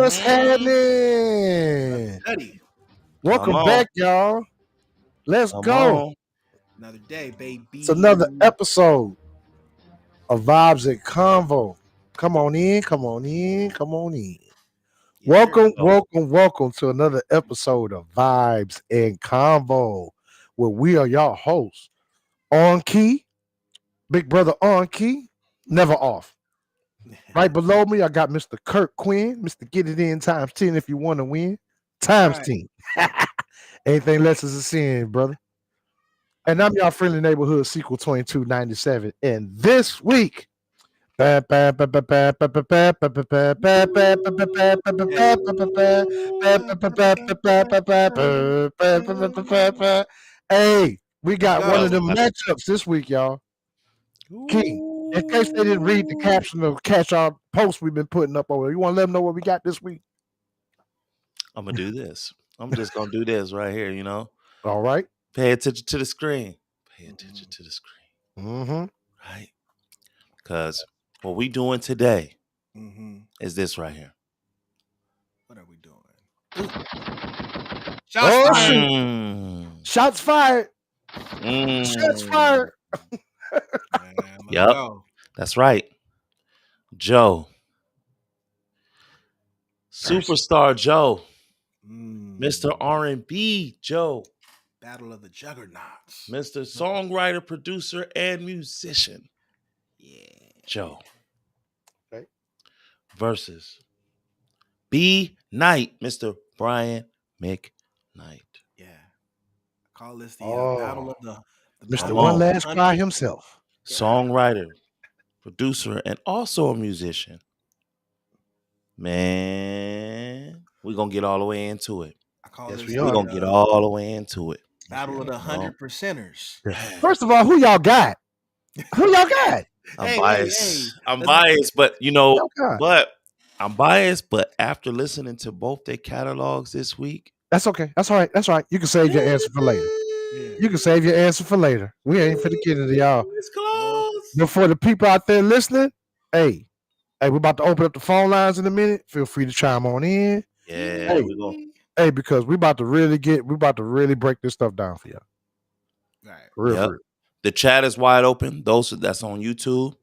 What's happening? Buddy. Welcome back, y'all. Let's go. On. Another day, baby. It's another episode of Vibes and Convo. Come on in, come on in, come on in. Yeah, welcome to another episode of Vibes and Convo, where we are your hosts. On key, big brother on key, never off. Right below me, I got Mr. Kirk Quinn, Mr. Get It In times 10 if you want to win. Times 10. Anything less is a sin, brother. And I'm your friendly neighborhood sequel 2297. And this week, hey, we got one of them matchups this week, y'all. Key, in case they didn't read the caption of catch-all post we've been putting up over, you want to let them know what we got this week? I'm going to do this. I'm just going to do this right here, you know? All right. Pay attention to the screen. Pay attention to the screen. Mm-hmm. Right? Because what we doing today is this right here. What are we doing? Shots fired. Shots fired. Shots fired. Yep. That's right. Joe. Superstar Joe. Mr. R&B Joe. Battle of the Juggernauts. Mr. Songwriter, producer, and musician. Yeah. Joe. Okay. Versus B. Knight, Mr. Brian McKnight. Yeah. I call this the battle of the Mr. One Last Cry himself. Songwriter, producer, and also a musician. Man, we're going to get all the way into it. We're going to get all the way into it. Battle of the 100%ers. First of all, who y'all got? Who y'all got? I'm biased. I'm biased, but you know, I'm biased, but after listening to both their catalogs this week. That's okay. That's all right. That's all right. You can save your answer for later. You can save your answer for later. We ain't finna get into y'all. It's close. But for the people out there listening, hey, we're about to open up the phone lines in a minute. Feel free to chime on in. Yeah, we go. Hey, because we about to really break this stuff down for y'all. Right. Real. The chat is wide open. Those that's on YouTube,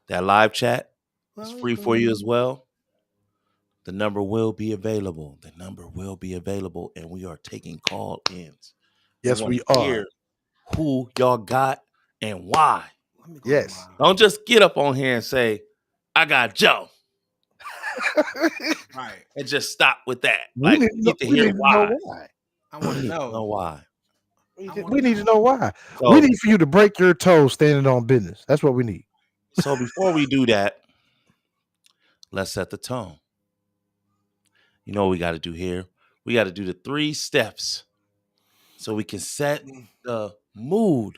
that live chat is free for you as well. The number will be available. And we are taking call-ins. Yes, we are. Hear who y'all got and why. Yes. Don't just get up on here and say, I got Joe. Right. And just stop with that. We need to hear why. I want to know why. We need to know why. So, we need for you to break your toes standing on business. That's what we need. So before we do that, let's set the tone. You know what we got to do here? We got to do the 3 steps so we can set the mood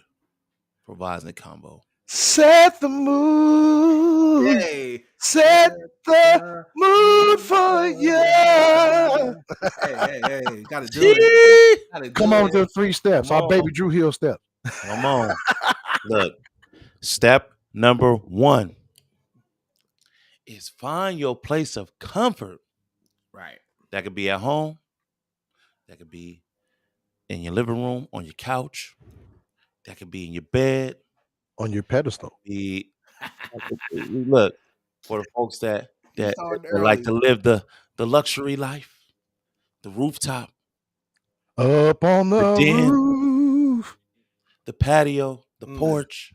for Vibes and Combo. Set the mood. Hey. Set the mood for you. Hey. Gotta do it. Come on to the 3 steps. Our baby Drew Hill steps. Come on. Look, step number 1 is find your place of comfort. Right. That could be at home. That could be in your living room, on your couch. That could be in your bed. On your pedestal. Look, for the folks that like to live the luxury life, the rooftop. Up on the roof. The patio, the porch.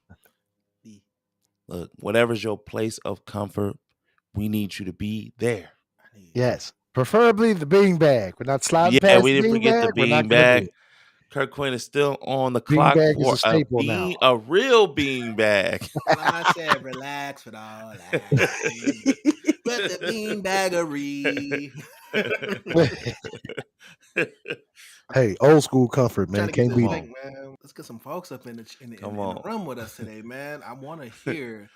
Look, whatever's your place of comfort, we need you to be there. Yes. Preferably the bean bag. We're not sliding past we didn't forget the bean bag. Kirk Quinn is still on the clock for a real bean bag. I said relax with all that. But the bean baggery. Hey, old school comfort, man. Can't beat it. Let's get some folks up in the room with us today, man. I want to hear.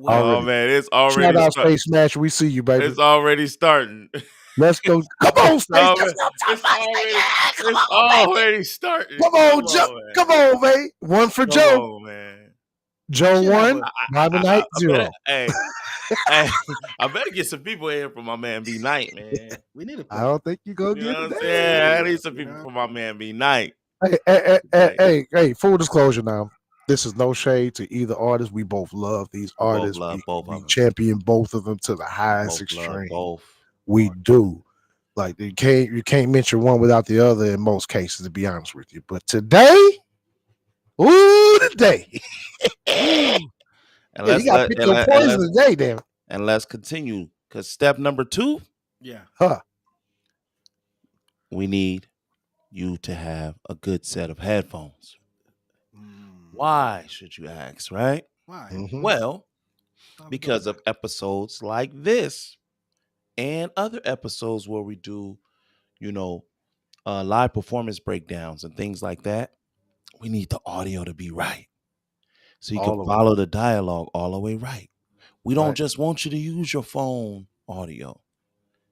Oh man, it's already shout out Space Smash. We see you, baby. It's already starting. Let's go. Come on, Space. It's already starting. Come on, Joe. Come on, man. 1 for Joe. Man. Joe 1, Brian McKnight 0. Hey, Hey, I better get some people in here for my man McKnight, man. We need to I push. don't think you gonna You know get what it I'm saying? I today. need some people for my man McKnight. Hey, full disclosure now. This is no shade to either artist. We both love these We both artists. love both We of them. champion both of them to the highest Both love extreme. both. We do. Like you can't mention one without the other in most cases, to be honest with you. But today, today. And Yeah, you got to pick your poison today, damn it. And let's continue. Because step number 2, Yeah. we need you to have a good set of headphones. Why, should you ask, right? Why? Mhm. Well, because of episodes like this and other episodes where we do, live performance breakdowns and things like that. We need the audio to be right. So you can follow the dialogue all the way right. We don't just want you to use your phone audio.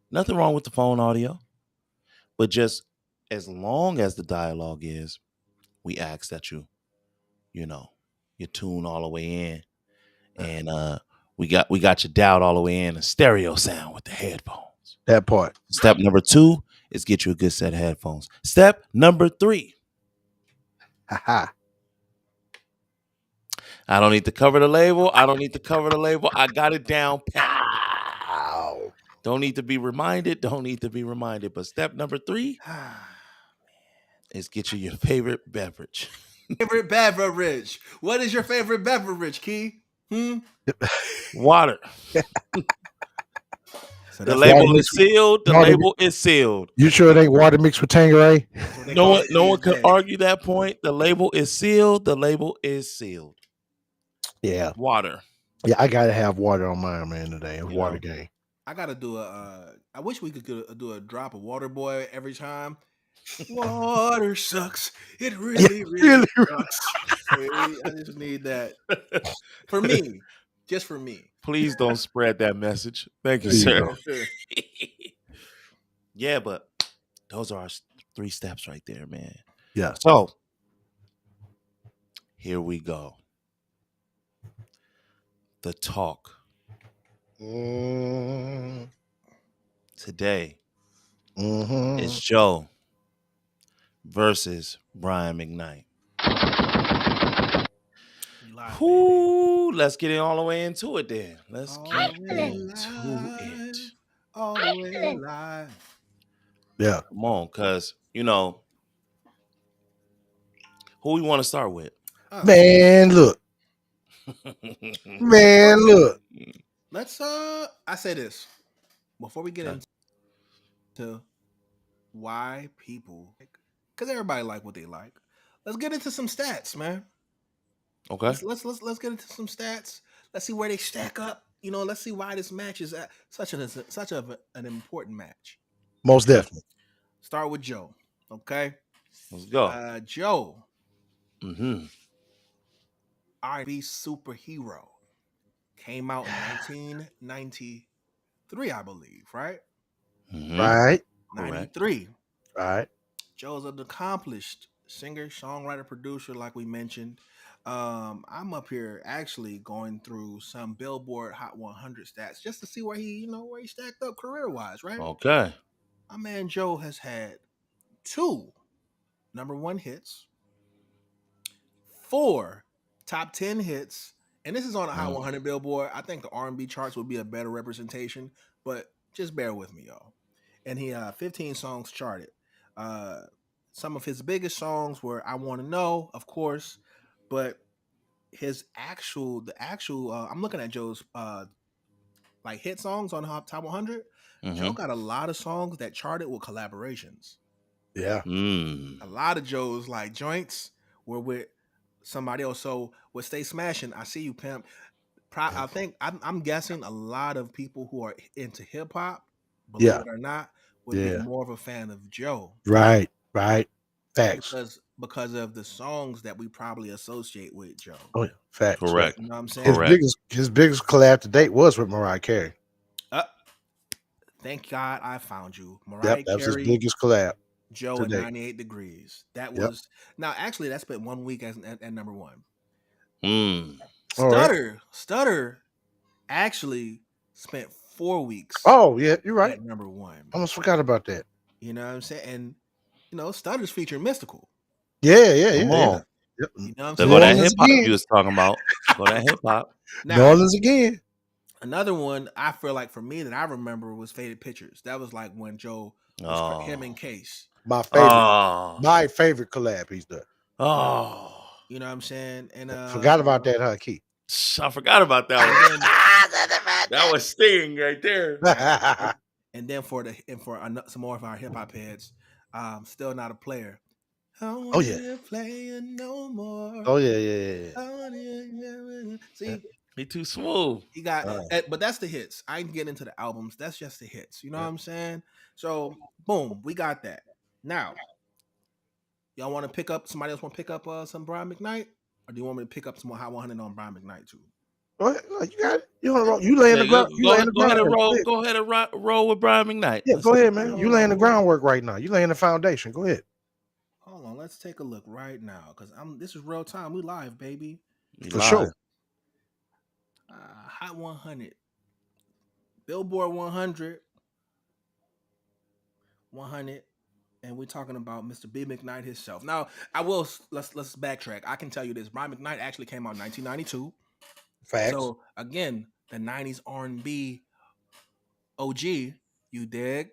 Nothing wrong with the phone audio. But just as long as the dialogue is, we ask that you tune all the way in. And we got your dialed all the way in a stereo sound with the headphones. That part. Step number 2 is get you a good set of headphones. Step number 3. I don't need to cover the label. I I got it down pat. Don't need to be reminded. But step number 3 is get you your favorite beverage. Favorite beverage. What is your favorite beverage, Key? Water. So The label is sealed. The label is sealed. You sure it ain't water mixed with Tanqueray? No one can argue that point. The label is sealed. The label is sealed. Yeah. Water. Yeah, I gotta have water on mine, man, today. It's water game. I gotta do I wish we could do a drop of Water Boy every time. Water sucks. It really sucks. I just need that for me. Just for me. Please don't spread that message. Thank you, sir. Yeah, but those are our 3 steps right there, man. Yeah. So here we go. The talk. Today is Joe versus Brian McKnight. Whoo, let's get it all the way into it then. Let's get into it. All the way live. Yeah. Come on, because, who we want to start with? Man, look. Let's I say this before we get into why people, because everybody like what they like. Let's get into some stats, man. Okay. Let's get into some stats. Let's see where they stack up. Let's see why this match is such an important match. Most definitely. Start with Joe. Okay. Let's go. Joe. R&B superhero. Came out in 1993, I believe, right? Right. 93. Right. Joe's an accomplished singer, songwriter, producer, like we mentioned. I'm up here actually going through some Billboard Hot 100 stats just to see where he stacked up career-wise, right? Okay. My man Joe has had 2 number 1 hits, 4 top 10 hits, and this is on a Hot 100 Billboard. I think the R&B charts would be a better representation, but just bear with me, y'all. And he 15 songs charted. Some of his biggest songs were "I Want to Know," of course, but his I'm looking at Joe's like hit songs on Top 100. Joe got a lot of songs that charted with collaborations. Yeah. A lot of Joe's like joints were with somebody else. So with Stay Smashing, I See You Pimp. I think I'm guessing a lot of people who are into hip hop, believe it or not, would be more of a fan of Joe. Right. Facts. Because of the songs that we probably associate with Joe. Oh yeah, facts. Correct. You know what I'm saying? His biggest collab to date was with Mariah Carey. Thank God I found you. Mariah Carey. That was his biggest collab. Joe at 98 Degrees. That was now actually that spent 1 week at number 1. Stutter actually spent 4 weeks Oh yeah, you're right. at number 1. I almost forgot about that. You know what I'm saying? And Stutters featured Mystical. Yeah. Come on. Yep. You know what I'm There saying? go that Orleans hip hop again. you was talking about. Go that hip hop. New Now, Orleans again. another one I feel like for me that I remember was Faded Pictures. That was like when Joe was him and Case. My favorite. Oh. My favorite collab he's done. Oh. You know what I'm saying? And Forgot about that, huh, Keith? I forgot about that one. That was sting right there. And then for some more of our hip hop heads, Still Not a Player. Oh yeah. Play no more. Oh yeah. See, he too smooth. he got, but that's the hits. I ain't getting into the albums. That's just the hits. You know what I'm saying? So, boom, we got that. Now, y'all want to pick up? Somebody else want to pick up some Brian McKnight, or do you want me to pick up some more Hot 100 on Brian McKnight too? Go ahead. You got it. You laying the ground. You laying the Go ahead and groundwork. roll. Go ahead and roll with Brian McKnight. Yeah, go ahead, man. You laying the groundwork right now. You laying the foundation. Go ahead. Hold on, let's take a look right now because this is real time. We live, baby. For sure. Hot 100, Billboard 100, and we're talking about Mr. B. McKnight himself. Now, let's backtrack. I can tell you this: Brian McKnight actually came out in 1992. Facts. So again, the 90s R&B OG. You dig?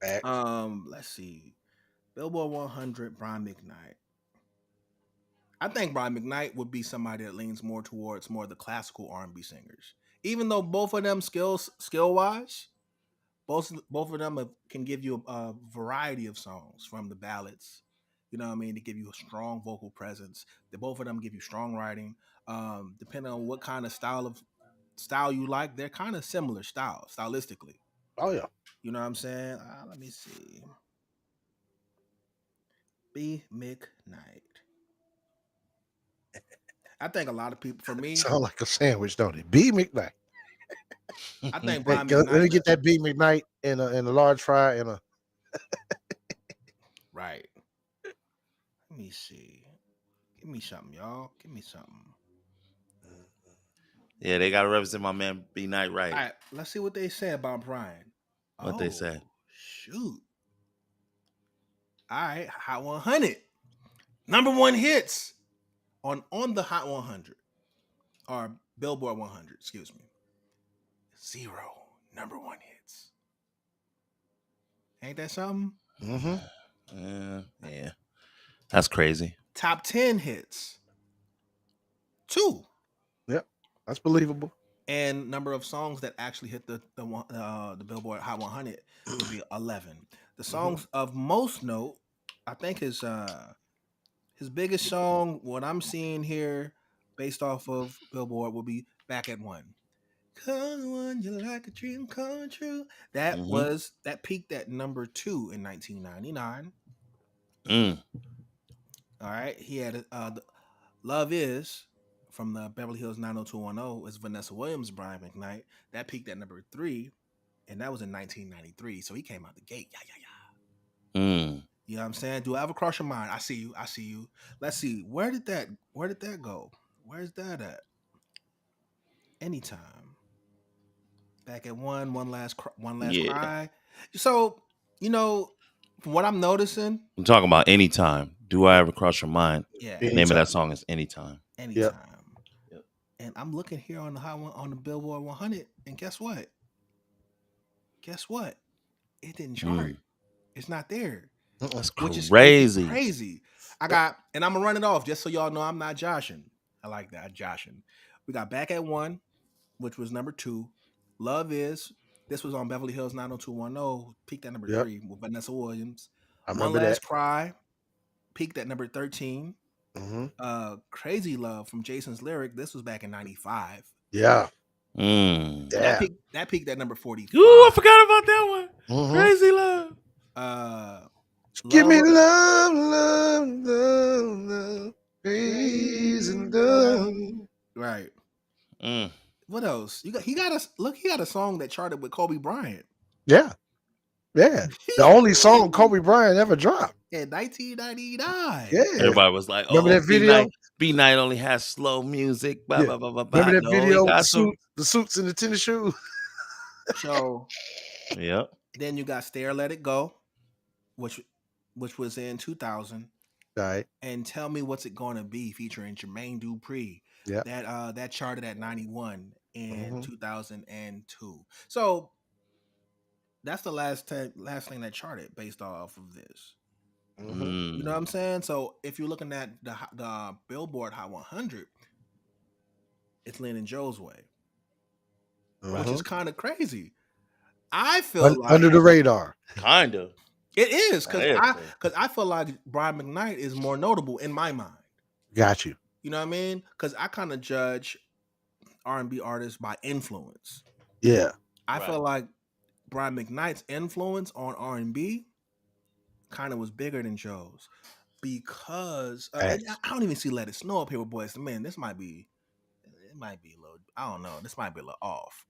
Facts. Let's see. Billboard 100, Brian McKnight. I think Brian McKnight would be somebody that leans more towards more of the classical R&B singers. Even though both of them skill-wise, both of them can give you a variety of songs from the ballads. You know what I mean? To give you a strong vocal presence. Both of them give you strong writing. Depending on what kind of style you like, they're kind of similar stylistically. Oh yeah. You know what I'm saying? Let me see. B. McKnight. I think a lot of people, for me, sound like a sandwich, don't it? B. McKnight. I think Hey, Brian McKnight. let me get that B. McKnight in a large fry and a. Right. Let me see. Give me something, y'all. Give me something. Yeah, they gotta represent my man B Knight right. All right, let's see what they say about Brian. What they say? Shoot. All right, Hot 100. Number 1 hits on the Hot 100. Or Billboard 100, excuse me. 0 number 1 hits. Ain't that something? Mm-hmm. Yeah. That's crazy. Top 10 hits. 2. Yep. That's believable. And number of songs that actually hit the Billboard Hot 100 would be 11. The songs of most note, I think his biggest song, what I'm seeing here, based off of Billboard, will be Back at 1. Come on, you like a dream come true. That peaked at number 2 in 1999. All right, he had Love Is from the Beverly Hills 90210 is Vanessa Williams, Brian McKnight. That peaked at number 3, and that was in 1993. So he came out the gate. Yeah. You know what I'm saying? Do I ever cross your mind? I see you. Let's see. Where did that go? Where's that at? Anytime. Back at one last cry. So, from what I'm noticing, I'm talking about Anytime. Do I ever cross your mind? Yeah. The name of that song is Anytime. Yep. And I'm looking here on the Billboard 100, and guess what? It didn't chart. It's not there. That's Which crazy. is crazy. And I'm gonna run it off just so y'all know I'm not joshing. I like that, joshing. We got Back at 1, which was number 2. Love Is. This was on Beverly Hills 90210, peaked at number 3 with Vanessa Williams. One Last Cry, peaked at number 13. Crazy Love from Jason's Lyric. This was back in 95. Yeah. That peaked at number 45. Ooh, I forgot about that one. Crazy Love. Give me love, crazy love. Right. What else? He got a song that charted with Kobe Bryant. Yeah. The only song Kobe Bryant ever dropped. In 1999. Yeah. Everybody was like, remember that video? B Knight only has slow music. Blah, blah, blah, blah, blah. Remember that video with Oh, the suits and the tennis shoes? So Yep. then you got Stare Let It Go, which was in 2000. Right. And Tell Me What's It Gonna Be featuring Jermaine Dupri. Yeah. That charted at 91 in Mhm. 2002. So that's the last thing that charted based off of this. Mhm. You know what I'm saying? So if you're looking at the Billboard Hot 100, it's Lynn and Joe's Way, which is Mhm. kind of crazy. I feel like Under the radar. Kind of. it is because I I say. because I feel like Brian McKnight is more notable in my mind. Got you. You know what I mean? Because I kind of judge R&B artists by influence. Yeah. I Right. feel like Brian McKnight's influence on R&B kind of was bigger than Joe's because and Facts. I don't even see Let It Snow up here with Boys to Men. It might be a little. I don't know. This might be a little off.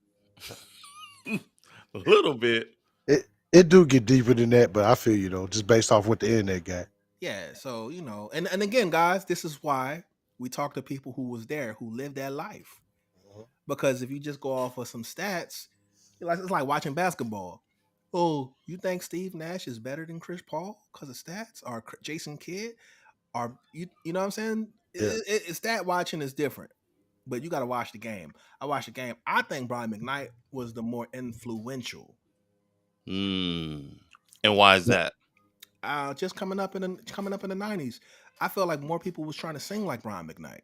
A little bit. It do get deeper than that, but I feel you though, just based off what the internet got. Yeah. So and again, guys, this is why we talk to people who was there, who lived that life. Because if you just go off of some stats, it's like watching basketball. Oh, you think Steve Nash is better than Chris Paul because of stats, or Jason Kidd, or you know what I'm saying? Yeah. Stat watching is different, but you got to watch the game. I watched the game. I think Brian McKnight was the more influential. And why is that? Just coming up in the '90s, I feel like more people was trying to sing like Brian McKnight.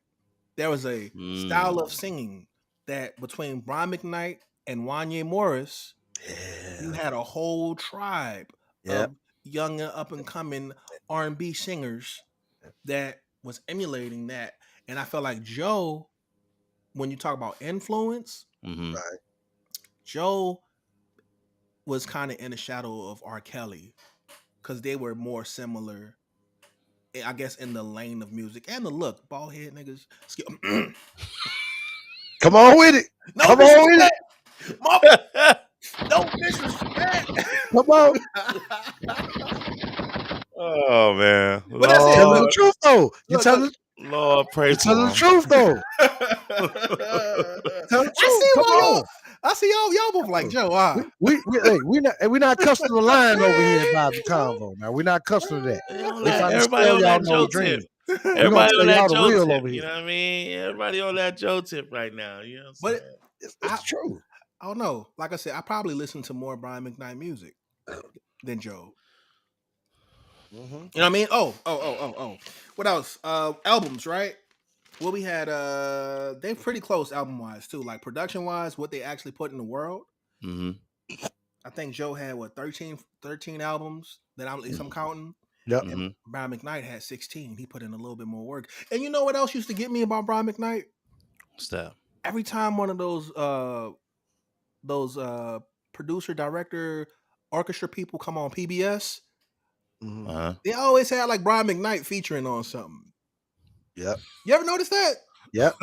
There was a style of singing that between Brian McKnight and Wanye Morris, you had a whole tribe of young and up and coming R&B singers that was emulating that. And I felt like Joe, when you talk about influence, Mm-hmm. Right. Joe was kind of in the shadow of R. Kelly because they were more similar, I guess, in the lane of music and the look. Bald head niggas. Come on with it. No Come on with disrespect. No disrespect. Come on. Oh man, But that's it. Telling the Lord, truth though. You Look, telling Lord, pray you for telling the him. truth though. Tell the I truth. see Come why on. y'all. I see y'all both like Joe. We not custom the line over here at Vibes and Convo. Now we're not custom to that. We trying to Everybody spell on y'all that no Joe tip. dream. We gonna Everybody tell on y'all that the Joe real tip. over You here. know what I mean? Everybody on that Joe tip right now. You know what I'm But saying? It's true. I don't know. Like I said, I probably listen to more Brian McKnight music than Joe. Mm-hmm. You know what I mean? Oh. What else? Albums, right? Well, we had they're pretty close album wise too. Like production wise, what they actually put in the world. Mm-hmm. I think Joe had what 13 albums that at least I'm counting. Yep. And Mm-hmm. Brian McKnight had 16. He put in a little bit more work. And you know what else used to get me about Brian McKnight? What's that? Every time one of those producer, director, orchestra people come on PBS, Mm-hmm. Uh-huh. they always had like Brian McKnight featuring on something. Yep. You ever notice that? Yep.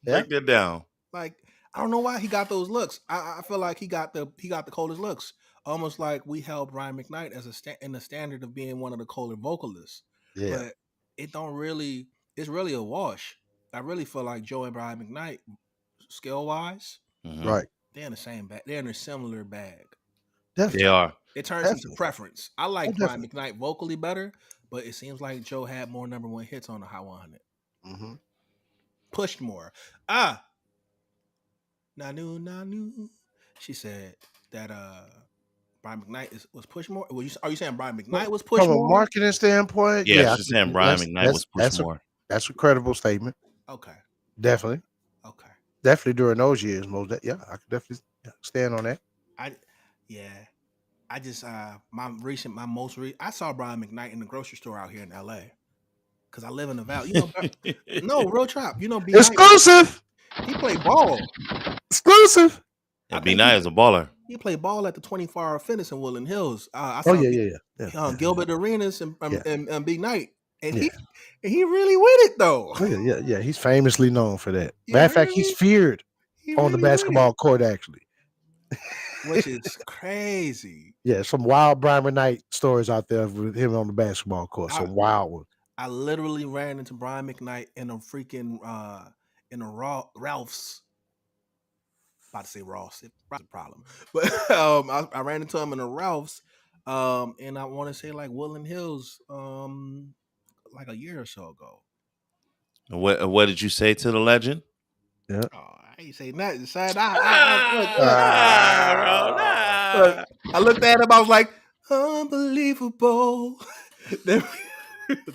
Break that down. Like I don't know why he got those looks. I feel like he got the coldest looks. Almost like we held Brian McKnight as in the standard of being one of the colder vocalists. Yeah. But it don't really. It's really a wash. I really feel like Joe and Brian McKnight, skill wise, Mm-hmm. Right. they're in the same bag. They're in a similar bag. Definitely. They are. It turns into Definitely. preference. I like Oh, Brian definitely. McKnight vocally better, but it seems like Joe had more number one hits on the Hot 100. Mm-hmm. Pushed more. Nanu. She said that Brian McKnight was pushed more. Are you saying Brian McKnight was pushed From a more? marketing standpoint, Yeah, yeah, she's saying Brian McKnight was pushed more. That's a credible statement. Okay. Definitely. Okay. Definitely during those years, yeah, I could definitely stand on that. I just I saw Brian McKnight in the grocery store out here in LA. Cause I live in the valley. You know, no, real trap. You know, B Exclusive. He played ball. Exclusive. Yeah, B9 is a baller. He played ball at the 24-hour fitness in Woodland Hills. I Oh saw yeah. Gilbert Arenas and Big Night, and Yeah. he really with it though. Oh, yeah. He's famously known for that. Matter of fact, he's feared on the basketball court actually, which is crazy. Yeah, some wild Brian McKnight stories out there with him on the basketball court. Some wild ones. I literally ran into Brian McKnight in a freaking in a Ralph's. about to say Ross. Ross is a problem, but I ran into him in a Ralph's, and I want to say like Woodland Hills, like a year or so ago. What did you say to the legend? Yeah. Oh, I ain't say nothing, son. Bro, Look, nah. I looked at him. I was like, unbelievable.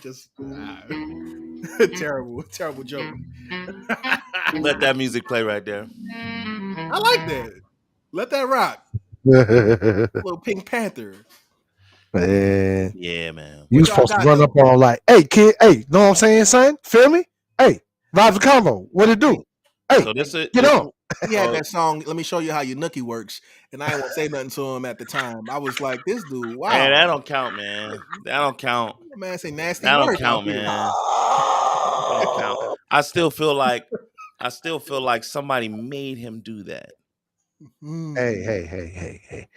Just terrible joke. Let that music play right there. I like that. Let that rock. Little Pink Panther. Man, Yeah, man. you What was y'all supposed to got run up though? on like, hey kid, hey, know what I'm saying, son? Feel me? Hey, vibes of combo. What it do? Hey, So this get on. He had that song. Let me show you how your nookie works. And I didn't want to say nothing to him at the time. I was like, this dude, Hey, wow. that don't count, man. That don't count. Man, say nasty That don't work out count, here. man. That don't count. I still feel like somebody made him do that. Hey.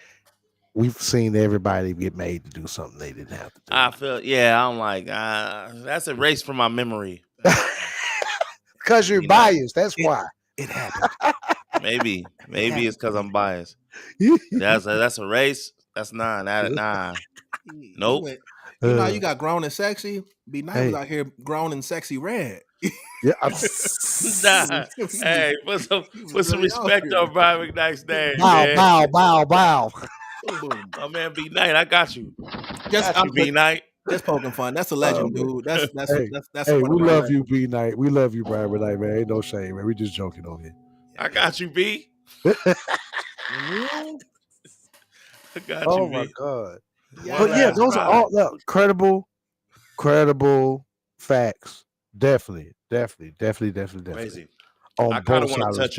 We've seen everybody get made to do something they didn't have to do. I'm like, that's erased from my memory. Because you're biased. That's why. It happened. Maybe it's because I'm biased. That's a race. That's nah. Nope. You know how you got grown and sexy? Be nice Hey. out here grown and sexy red. Yeah. Nah. Hey, put some respect on Brian McKnight's name, man. Bow. My man B Knight, I got you. I'm B Knight. Just poking fun. That's a legend, dude. That's hey, one we of my love you, legends. B Knight. We love you, Brian McKnight, man. Ain't no shame, man. We just joking on here. I got you, B. I got you, Oh B. my God. Yeah, But yeah, those are all credible facts. Definitely. Crazy. On I kind of both want to sides.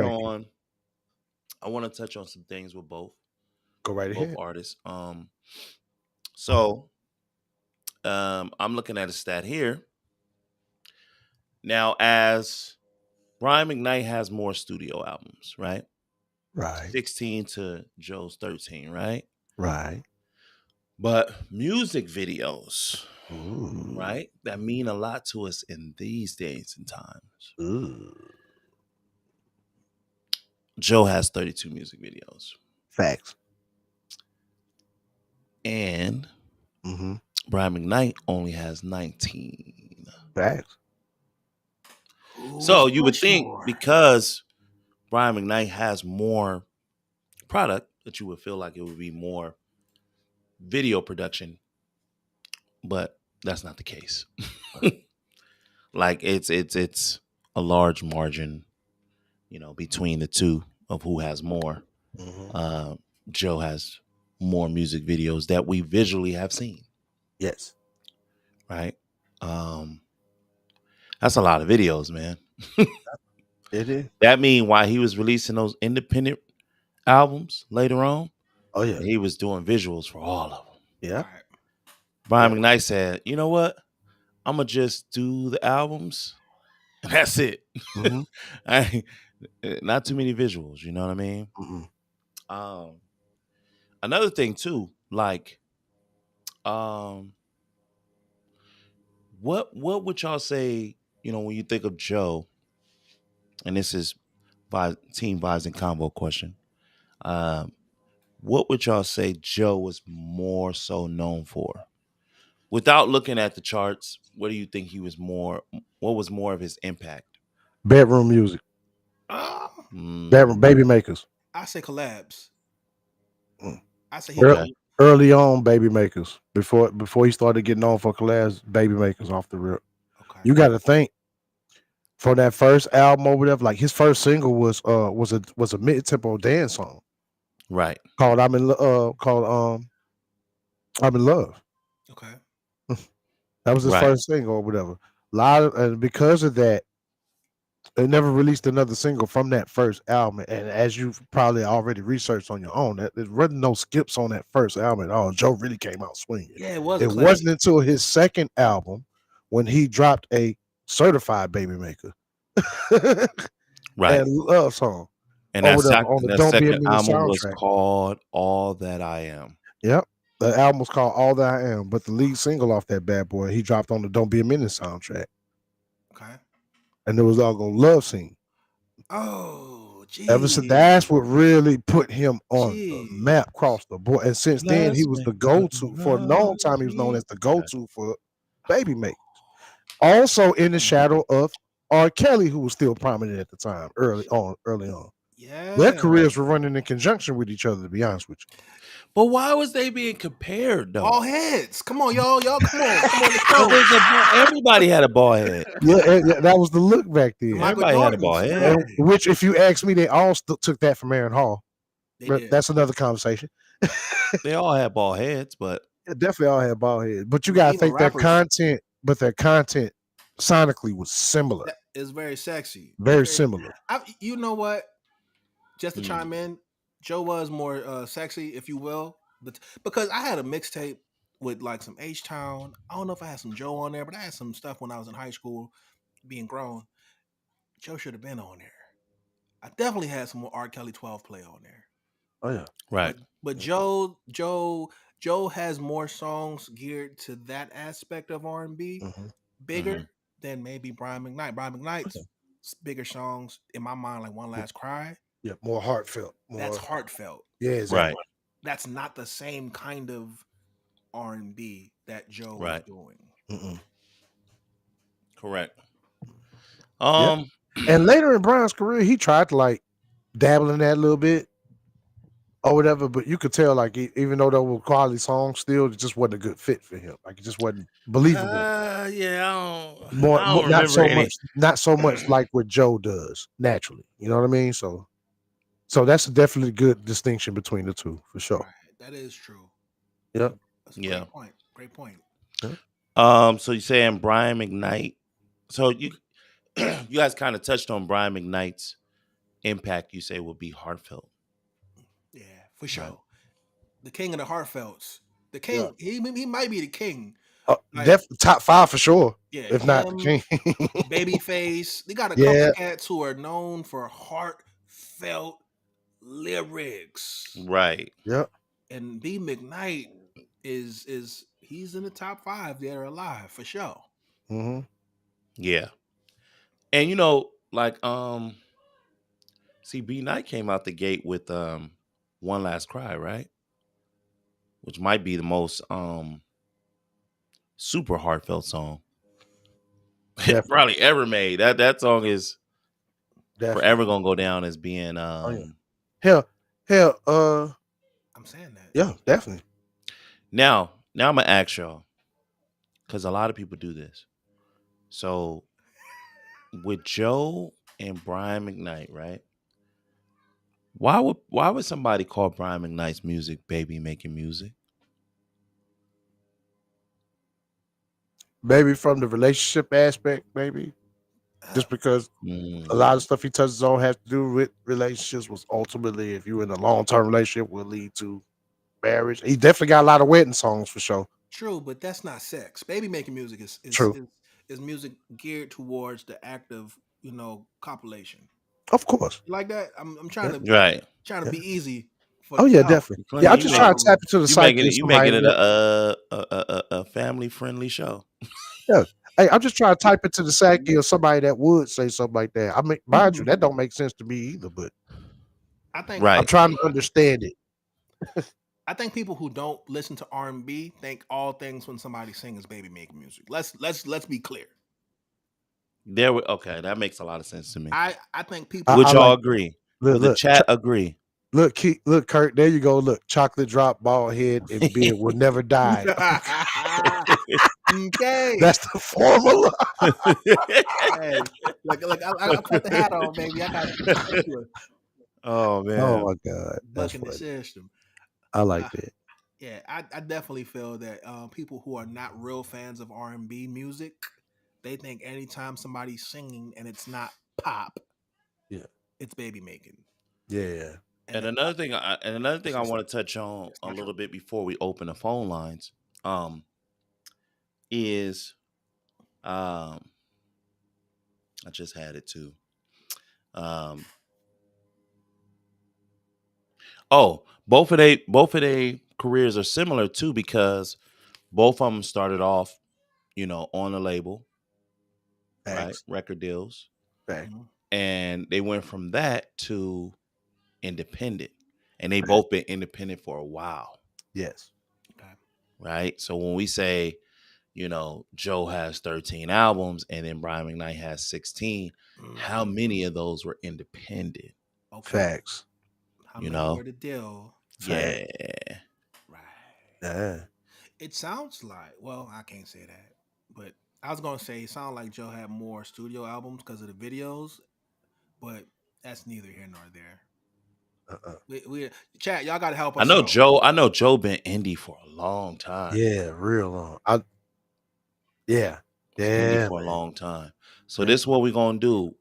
I want to touch on some things with both. Go right ahead. Both artists. So I'm looking at a stat here. Now, as Brian McKnight has more studio albums, right? Right. 16 to Joe's 13, right? Right. But music videos, Ooh. right? That mean a lot to us in these days and times. Ooh. Joe has 32 music videos. Facts. And Brian McKnight only has 19. Facts. So you would think because Brian McKnight has more product that you would feel like it would be more video production, but that's not the case. Like it's a large margin, between the two of who has more. Joe has more music videos that we visually have seen. Yes. Right. That's a lot of videos, man. It is. That mean why he was releasing those independent albums later on. Oh yeah. He was doing visuals for all of them. Yeah. Brian McKnight said, "You know what? I'm gonna just do the albums. And that's it. Not too many visuals. You know what I mean?" Another thing too, like, what would y'all say? When you think of Joe, and this is Team Vibes and Combo question. What would y'all say Joe was more so known for? Without looking at the charts, what do you think he was more? What was more of his impact? Bedroom music. Bedroom baby makers. I say collabs. I say early on baby makers. Before he started getting on for collabs, baby makers off the rip. Okay. You got to think for that first album or whatever. Like his first single was a mid tempo dance song, right? Called I'm in Love. Okay. That was his first single or whatever. And because of that, they never released another single from that first album. And as you've probably already researched on your own, there wasn't no skips on that first album at all. Joe really came out swinging. Yeah, it was. It wasn't until his second album when he dropped a certified baby maker, right, and love song. And that second album was called All That I Am. Yep. The album was called All That I Am, but the lead single off that bad boy, he dropped on the Don't Be a Menace soundtrack. Okay. And it was all gonna Love Scene. Oh, Emerson, Jeez. that's what really put him on the Jeez. map across the board. And since then, he Let's was the make go-to. For a long time, he was known as the okay. go-to for baby makers. Also in the shadow of R. Kelly, who was still prominent at the time, early on. Their Yeah. careers were running in conjunction with each other, to be honest with you. But why was they being compared though? Ball heads. Come on, y'all. Y'all, come on. Come on the Well, show. everybody had a ball head. Yeah, that was the look back The then. Michael Everybody had a ball Jordans. head. Yeah. Which, if you ask me, they all took that from Aaron Hall. They But did. that's another conversation. They all had ball heads, but Yeah, definitely all had ball heads. But you I mean, gotta even think their rappers. content sonically was similar. That is very sexy. Very similar. You know what? Just to Hmm. chime in, Joe was more sexy, if you will, but because I had a mixtape with like some H Town. I don't know if I had some Joe on there, but I had some stuff when I was in high school, being grown. Joe should have been on there. I definitely had some more R. Kelly 12 play on there. Oh yeah. right. But Joe has more songs geared to that aspect of R&B, bigger Mhm. than maybe Brian McKnight. Brian McKnight's bigger songs in my mind, like One Last Cry. Yeah, more heartfelt. That's heartfelt. Yeah, exactly. Right. That's not the same kind of R&B that Joe was Right. doing. Mm-mm. Correct. And later in Brian's career, he tried to like dabble in that a little bit or whatever, but you could tell like even though there were quality songs, still it just wasn't a good fit for him. Like it just wasn't believable. Yeah, I More don't not remember so any. not so much like what Joe does naturally. You know what I mean? So that's definitely a good distinction between the two for sure. Right. That is true. Yep. That's a Yeah. great point. Great point. So you're saying Brian McKnight. So you you guys kind of touched on Brian McKnight's impact. You say would be heartfelt. Yeah, for sure. The king of the heartfelts. The Yeah. king, he might be the king. Like, top 5 for sure. Yeah, if not the king. Babyface. They got a couple cats who are known for heartfelt lyrics. Right. Yep. And B McKnight is he's in the top 5 that are alive for sure. Mm-hmm. Yeah. And like see, B Knight came out the gate with One Last Cry, right? Which might be the most super heartfelt song probably ever made. That song is forever gonna go down as being hell I'm saying that. Yeah, definitely. Now I'm gonna ask y'all, because a lot of people do this. So with Joe and Brian McKnight, right? Why would somebody call Brian McKnight's music baby making music? Maybe from the relationship aspect, maybe. Just because a lot of stuff he touches on has to do with relationships, was ultimately, if you're in a long-term relationship, will lead to marriage. He definitely got a lot of wedding songs for sure. True, but that's not sex. Baby making music is True. Is music geared towards the act of, copulation. Of course. You like that? I'm trying to trying to be easy. Oh yeah, definitely. Yeah, I'm just trying to tap into the psyche. You making it a family friendly show. Yeah. Hey, I'm just trying to type into the psyche of somebody that would say something like that. I mean, mind you, that don't make sense to me either, but I think I'm trying to understand it. I think people who don't listen to R&B think all things when somebody sings baby making music. Let's be clear. Okay, that makes a lot of sense to me. I think people would y'all agree? Would the chat agree? Look, Kurt, there you go. Look, chocolate drop, bald head, and beard will never die. Okay. That's the formula. Hey, look, I put the hat on, baby. I got Oh man. Oh my God. That's in the system. I like that. Yeah, I definitely feel that people who are not real fans of R&B music, they think anytime somebody's singing and it's not pop, it's baby making. Yeah. And another thing I want to touch on a little bit before we open the phone lines, is I just had it too. Both of they careers are similar too, because both of them started off, on a label, right? Record deals. Right. and they went from that to independent, and they both been independent for a while. Yes. Okay. Right. So when we say, Joe has 13 albums and then Brian McKnight has 16, how many of those were independent? Okay. Facts. How many were the deal? Yeah. Right. Yeah. It sounds like, well, I can't say that, but I was gonna say it sounded like Joe had more studio albums because of the videos, but that's neither here nor there. We chat, y'all gotta help I us know out. Joe been indie for a long time. Yeah, real long. Yeah. Indie for Man. a long time. So this is what we're gonna do.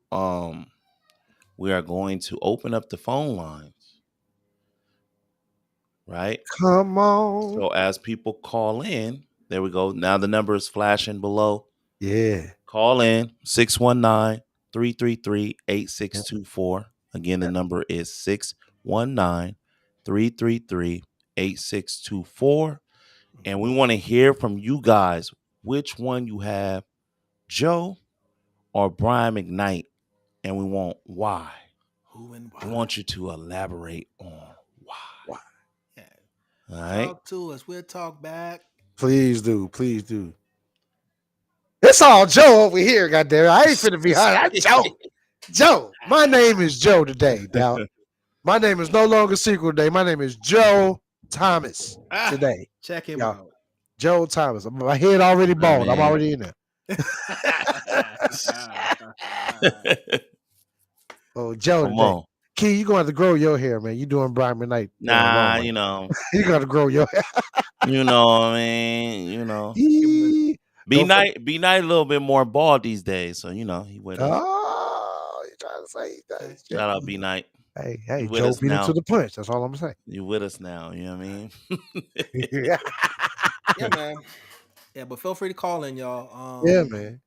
We are going to open up the phone lines. Right? Come on. So as people call in, there we go. Now the number is flashing below. Yeah. Call in 619-333-8624. Again, the number is 619-333-8624. And we want to hear from you guys which one you have, Joe or Brian McKnight, and we want why. Who and why? We want you to elaborate on why. Yeah. All right. Talk to us. We'll talk back. Please do. Please do. It's all Joe over here, goddamn. I ain't finna be hot. I'm Joe. Joe. My name is Joe today, dog. My name is no longer secret today. My name is Joe Thomas today. Check him Y'all. out. Joe Thomas. My head already bald. I'm already in there. Oh, Joe Come today. on. Key, you're going to have to grow your hair, man. You doing Brian McKnight. Nah, you're going to grow your hair. You know what I mean? Be nice a little bit more bald these days. So, he with us. Oh, you trying to say that? Shout out Be Night. Hey, Joe beat him to the punch. That's all I'm saying. You with us now, you know what I mean? Yeah, man. Yeah, but feel free to call in, y'all. Yeah, man.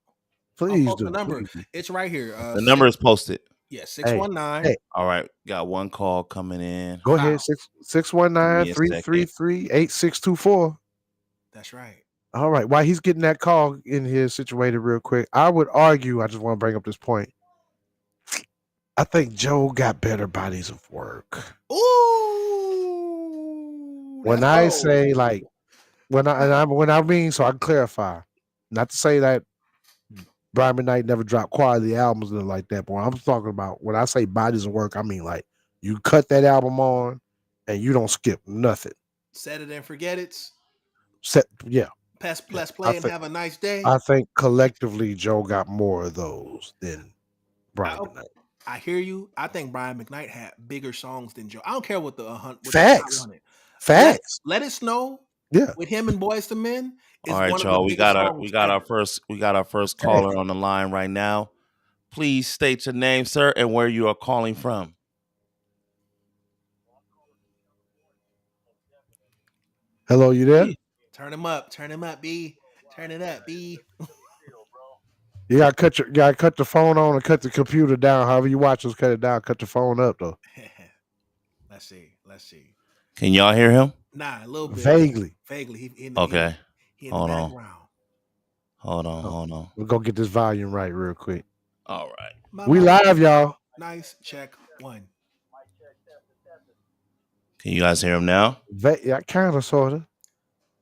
Please do. The number. Please do. It's right here. The number is posted. Yeah, 619. Hey. All right. Got one call coming in. Go ahead. 619-333-8624. That's right. All right. While he's getting that call in here situated real quick, I would argue, I just want to bring up this point. I think Joe got better bodies of work. Ooh. When I say like, when I mean, so I can clarify, not to say that Brian McKnight never dropped quality albums and like that, but I'm talking about when I say bodies of work, I mean like you cut that album on and you don't skip nothing. Set it and forget it. Yeah. Press play and have a nice day. I think collectively Joe got more of those than Brian McKnight. I hear you. I think Brian McKnight had bigger songs than Joe. I don't care what the Facts. Let it snow. Yeah. With him and Boys to Men. All right, y'all. We got our first caller on the line right now. Please state your name, sir, and where you are calling from. Hello, you there? Turn him up, B. Turn it up, B. You gotta cut the phone on and cut the computer down. However you watch us, cut it down. Cut the phone up though. Let's see. Can y'all hear him? Nah, a little bit. Vaguely. Okay. He in the background. Hold on. We're gonna get this volume right real quick. All right. We live, y'all. Nice. Check 1. Can you guys hear him now? Yeah, kind of, sort of.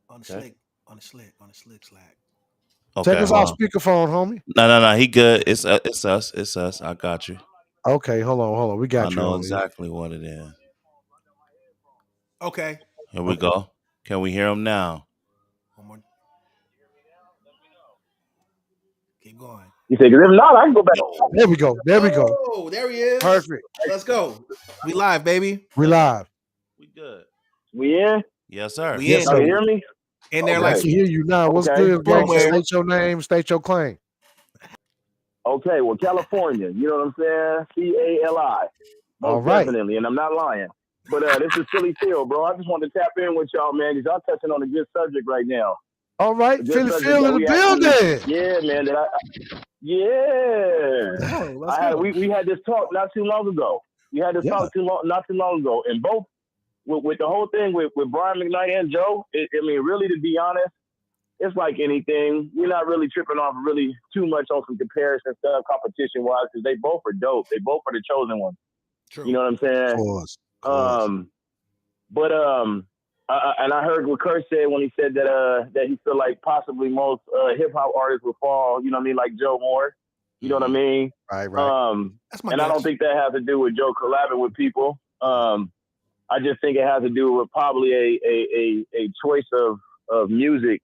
On the slick slack. Okay, check us off speakerphone, homie. No. He good. It's us. I got you. Okay, hold on. We got you. I know exactly what it is. Okay. Here we go. Can we hear him now? One more. Keep going. You say, because if not, I can go back. There we go. Oh, there he is. Perfect. Let's go. We live, baby. We live. We good. We in? Yes, sir. Yes, sir. You hear me? In there, I can hear you now. What's good, gang? State your name, state your claim. Okay, well, California. You know what I'm saying? CALI. All right. Definitely, and I'm not lying. But this is Philly Phil, bro. I just wanted to tap in with y'all, man, because y'all touching on a good subject right now. All right, Philly Phil in the building. Yeah, man. We had this talk not too long ago. Not too long ago, and both with the whole thing with Brian McKnight and Joe. Really, to be honest, it's like anything. We're not really tripping off really too much on some comparison stuff, competition wise, because they both are dope. They both are the chosen ones. True. You know what I'm saying? Of course. And I heard what Kurt said when he said that he feel like possibly most hip hop artists would fall. You know what I mean? Like Joe Moore. You know what I mean? Right. That's my and guess. I don't think that has to do with Joe collabing with people. I just think it has to do with probably a choice of music,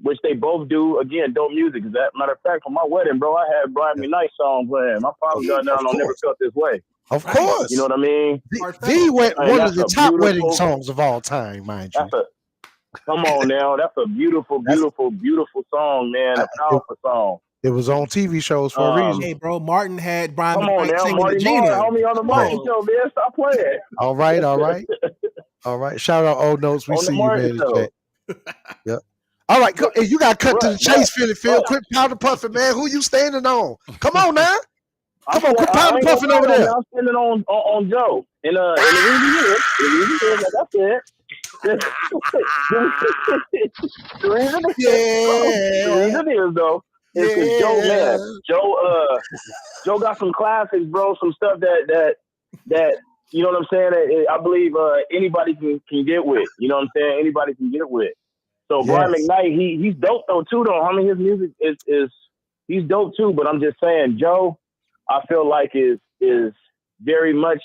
which they both do. Again, dope music. As a matter of fact, for my wedding, bro, I had Brian McKnight song playing. My father got down on Never Felt This Way. Of course. You know what I mean? The one of the top wedding songs of all time, mind you. Come on now. That's a beautiful, beautiful, beautiful song, man. A powerful song. It was on TV shows for a reason. Hey, bro, Martin had Brian Come on McKnight now, singing Marty to Gina. Homie on the mic, yo, man. Stop playing. All right. Shout out Old Notes. We see you, man. Yep. All right, hey, you got cut to the chase, Phil. Quit powder puffing, man. Who you standing on? Come on now. Come on, quit powder puffing over there. I'm standing on Joe. And the reason is, like I said, the reason is though, is because Joe, man, Joe got some classics, bro. Some stuff that you know what I'm saying. I believe anybody can get with. You know what I'm saying. Anybody can get with. So Brian McKnight, he's dope though too though. I mean, his music is he's dope too. But I'm just saying, Joe, I feel like is very much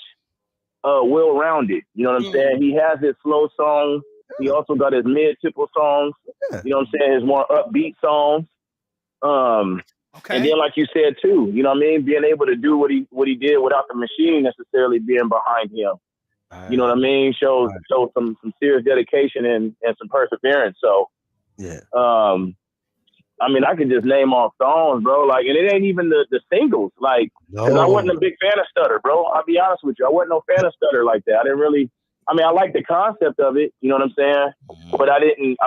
well-rounded. You know what I'm saying? He has his slow songs. He also got his mid-tempo songs. You know what I'm saying? His more upbeat songs. And then, like you said too, you know what I mean? Being able to do what he did without the machine necessarily being behind him. You know what I mean? Shows some serious dedication and some perseverance. So, I mean, I could just name off songs, bro. Like, and it ain't even the singles. Like, because I wasn't a big fan of Stutter, bro. I'll be honest with you. I wasn't no fan of Stutter like that. I didn't really. I mean, I like the concept of it. You know what I'm saying? But I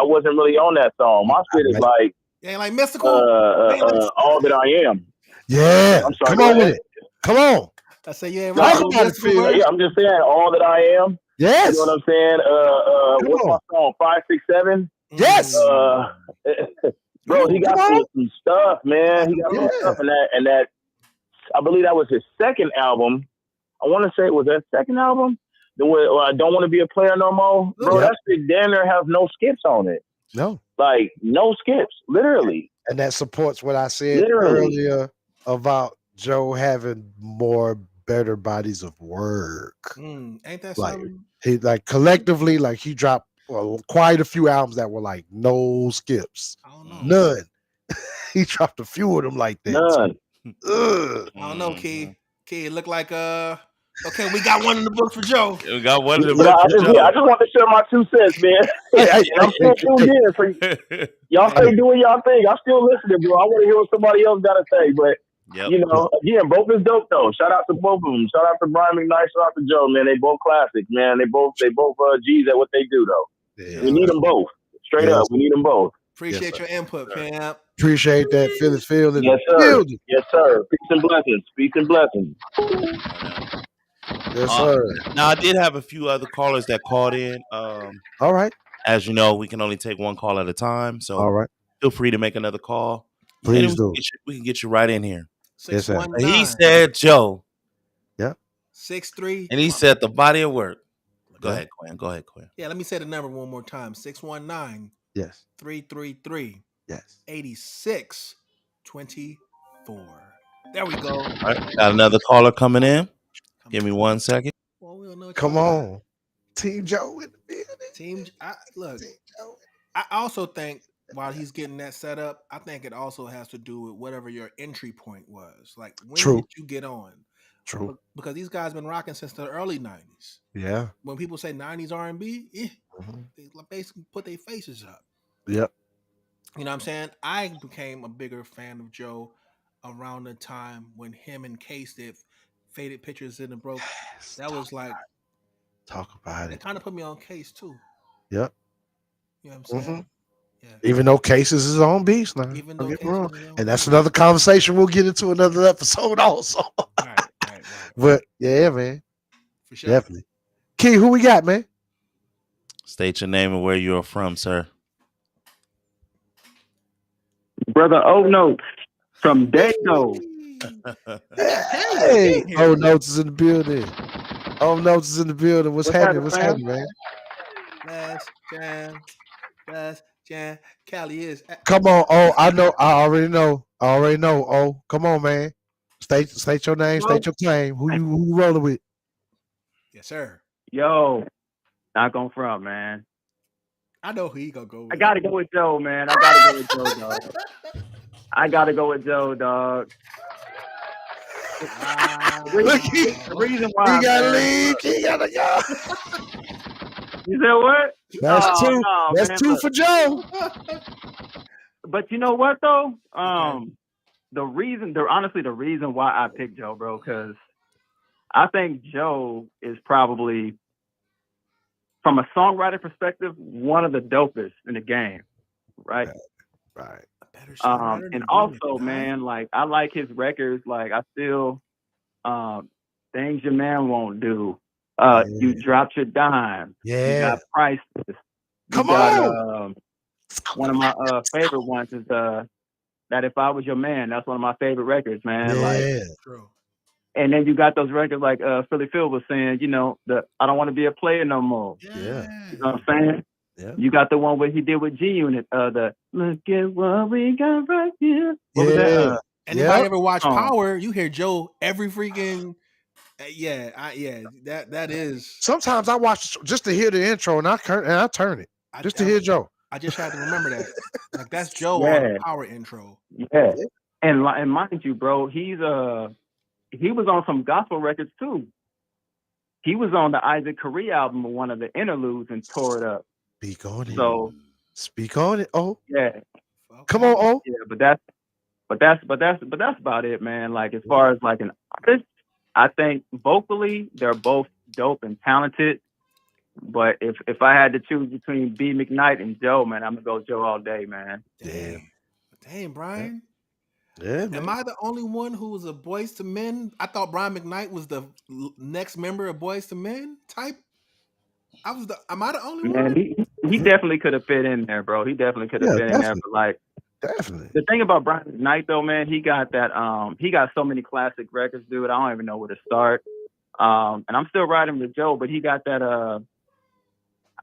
wasn't really on that song. My shit is like, like mystical. All That I Am. Yeah. I'm sorry. Come on with it. Come on. I say you ain't right. Talk about it, Phil. Yeah, I'm just saying, All That I Am. Yes. You know what I'm saying? What's my song? 567. Yes. Bro, he got some stuff, man. He got some stuff in that. I believe that was his second album. I want to say it was that second album. I Don't Want to Be a Player No More. Bro, that shit damn near has no skips on it. No. Like, no skips, literally. And that supports what I said earlier about Joe having better bodies of work. Ain't that like, something? He collectively, he dropped quite a few albums that were like no skips. I don't know. None. He dropped a few of them like that. None. I don't know, Key. It looked like okay, we got one in the book for Joe. We got one in the book for Joe. I just want to share my 2 cents, man. I'm still tuned in for y'all. Stay doing y'all thing. I'm still listening, bro. I want to hear what somebody else got to say, but you know, again, both is dope though. Shout out to both of them. Shout out to Brian McKnight. Shout out to Joe, man. They both classics, man. They both G's at what they do though. Yeah, we need them both. Straight up, we need them both. Appreciate your input, fam. Appreciate that, Phil. Yes, sir. Yes, sir. Peace and blessings. Peace and blessings. Yes, sir. Now, I did have a few other callers that called in. All right. As you know, we can only take one call at a time. So all right. Feel free to make another call. Please do. We can get you right in here. 619. He said Joe. Yeah. 63. And he said the body of work. Go ahead, Quinn. Yeah, let me say the number one more time. 619. Yes. 333. Yes. 8624. There we go. All right. Got another caller coming in. Give me 1 second. Well, we'll know come on. Team Joe in the building. I also think while he's getting that set up, I think it also has to do with whatever your entry point was. Like, when did you get on? True. Because these guys been rocking since the early 90s. Yeah. When people say 90s R&B, they basically put their faces up. Yep. You know what I'm saying? I became a bigger fan of Joe around the time when him and Case did Faded Pictures in the Broke. Yes, that was like... Talk about it. It kind of put me on Case, too. Yep. You know what I'm saying? Yeah. Even though Case is his own beast now. Even though and that's another conversation we'll get into another episode also. Right. But yeah, man. For sure. Definitely. Key, who we got, man? State your name and where you're from, sir. Brother O Notes from Dago. Hey, O Notes is in the building. O Notes is in the building. What's happening? What's happening, man? Last jam. Cali is. Come on, O. I know. I already know. O. Come on, man. State your name. State your claim. Who you rolling with? Yes, sir. Yo, not gonna front, man. I know who he gonna go with. I gotta go with Joe, man. I gotta go with Joe, dog. I gotta go with Joe, dog. The reason why he got to man, leave. He got to go. You said what? That's two. No, That's man, two for Joe. But you know what though? Okay. The reason why I picked Joe, bro, because I think Joe is probably, from a songwriter perspective, one of the dopest in the game, right? Right. And also, man, like I like his records. Like I still, Things Your Man Won't Do. You Dropped Your Dime. Yeah. You Got Priceless. Come on. One of my favorite ones is That If I Was Your Man. That's one of my favorite records, man. Yeah. Like, True. and then you got those records like Philly Phil was saying, you know, I Don't Want to Be a Player No More. Yeah. You know what I'm saying? Yeah. You got the one where he did with G Unit, the Look at What We Got Right Here. What was that? Anybody ever watch Power? You hear Joe every freaking that is. Sometimes I watch just to hear the intro and I turn it just to hear Joe. I just had to remember that. Like that's Joe on the Power intro. Yeah. And mind you, bro, he was on some gospel records too. He was on the Isaac Correa album, one of the interludes, and tore it up. Speak on it. So speak on it. Oh, yeah. Come on, oh. Yeah, but that's about it, man. Like as far as like an artist, I think vocally they're both dope and talented. But if I had to choose between B. McKnight and Joe, man, I'm gonna go Joe all day, man. Damn, Brian. Yeah, man. Am I the only one who was a Boys to Men? I thought Brian McKnight was the next member of Boys to Men type. Am I the only one? He definitely could have fit in there, bro. He definitely could have fit in there. But like, definitely. The thing about Brian McKnight though, man, he got that. He got so many classic records, dude. I don't even know where to start. And I'm still riding with Joe, but he got that.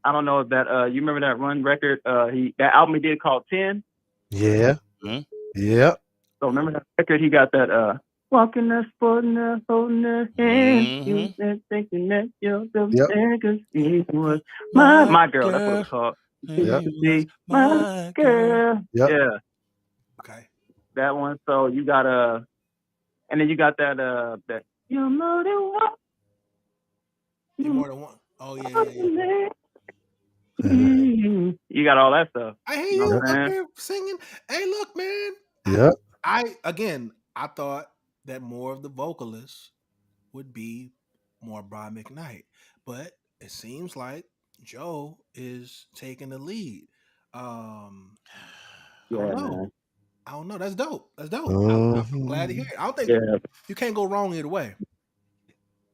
I don't know if that. You remember that Run record? That album he did called 10. Yeah. Mm-hmm. Yeah. So remember that record? He got that. Walking that sporting that holding that hand, you said thinking that you're the man, 'cause he was my girl. That's what it's called. Yep. My girl. Yep. Yeah. Okay. That one. So you got and then you got that you're more than one. You're more than one. Oh yeah. You got all that stuff. I hear you up there singing. Hey, look, man. Yeah. I thought that more of the vocalists would be more Brian McKnight, but it seems like Joe is taking the lead. I don't know. That's dope. I'm glad to hear it. I don't think you can't go wrong either way.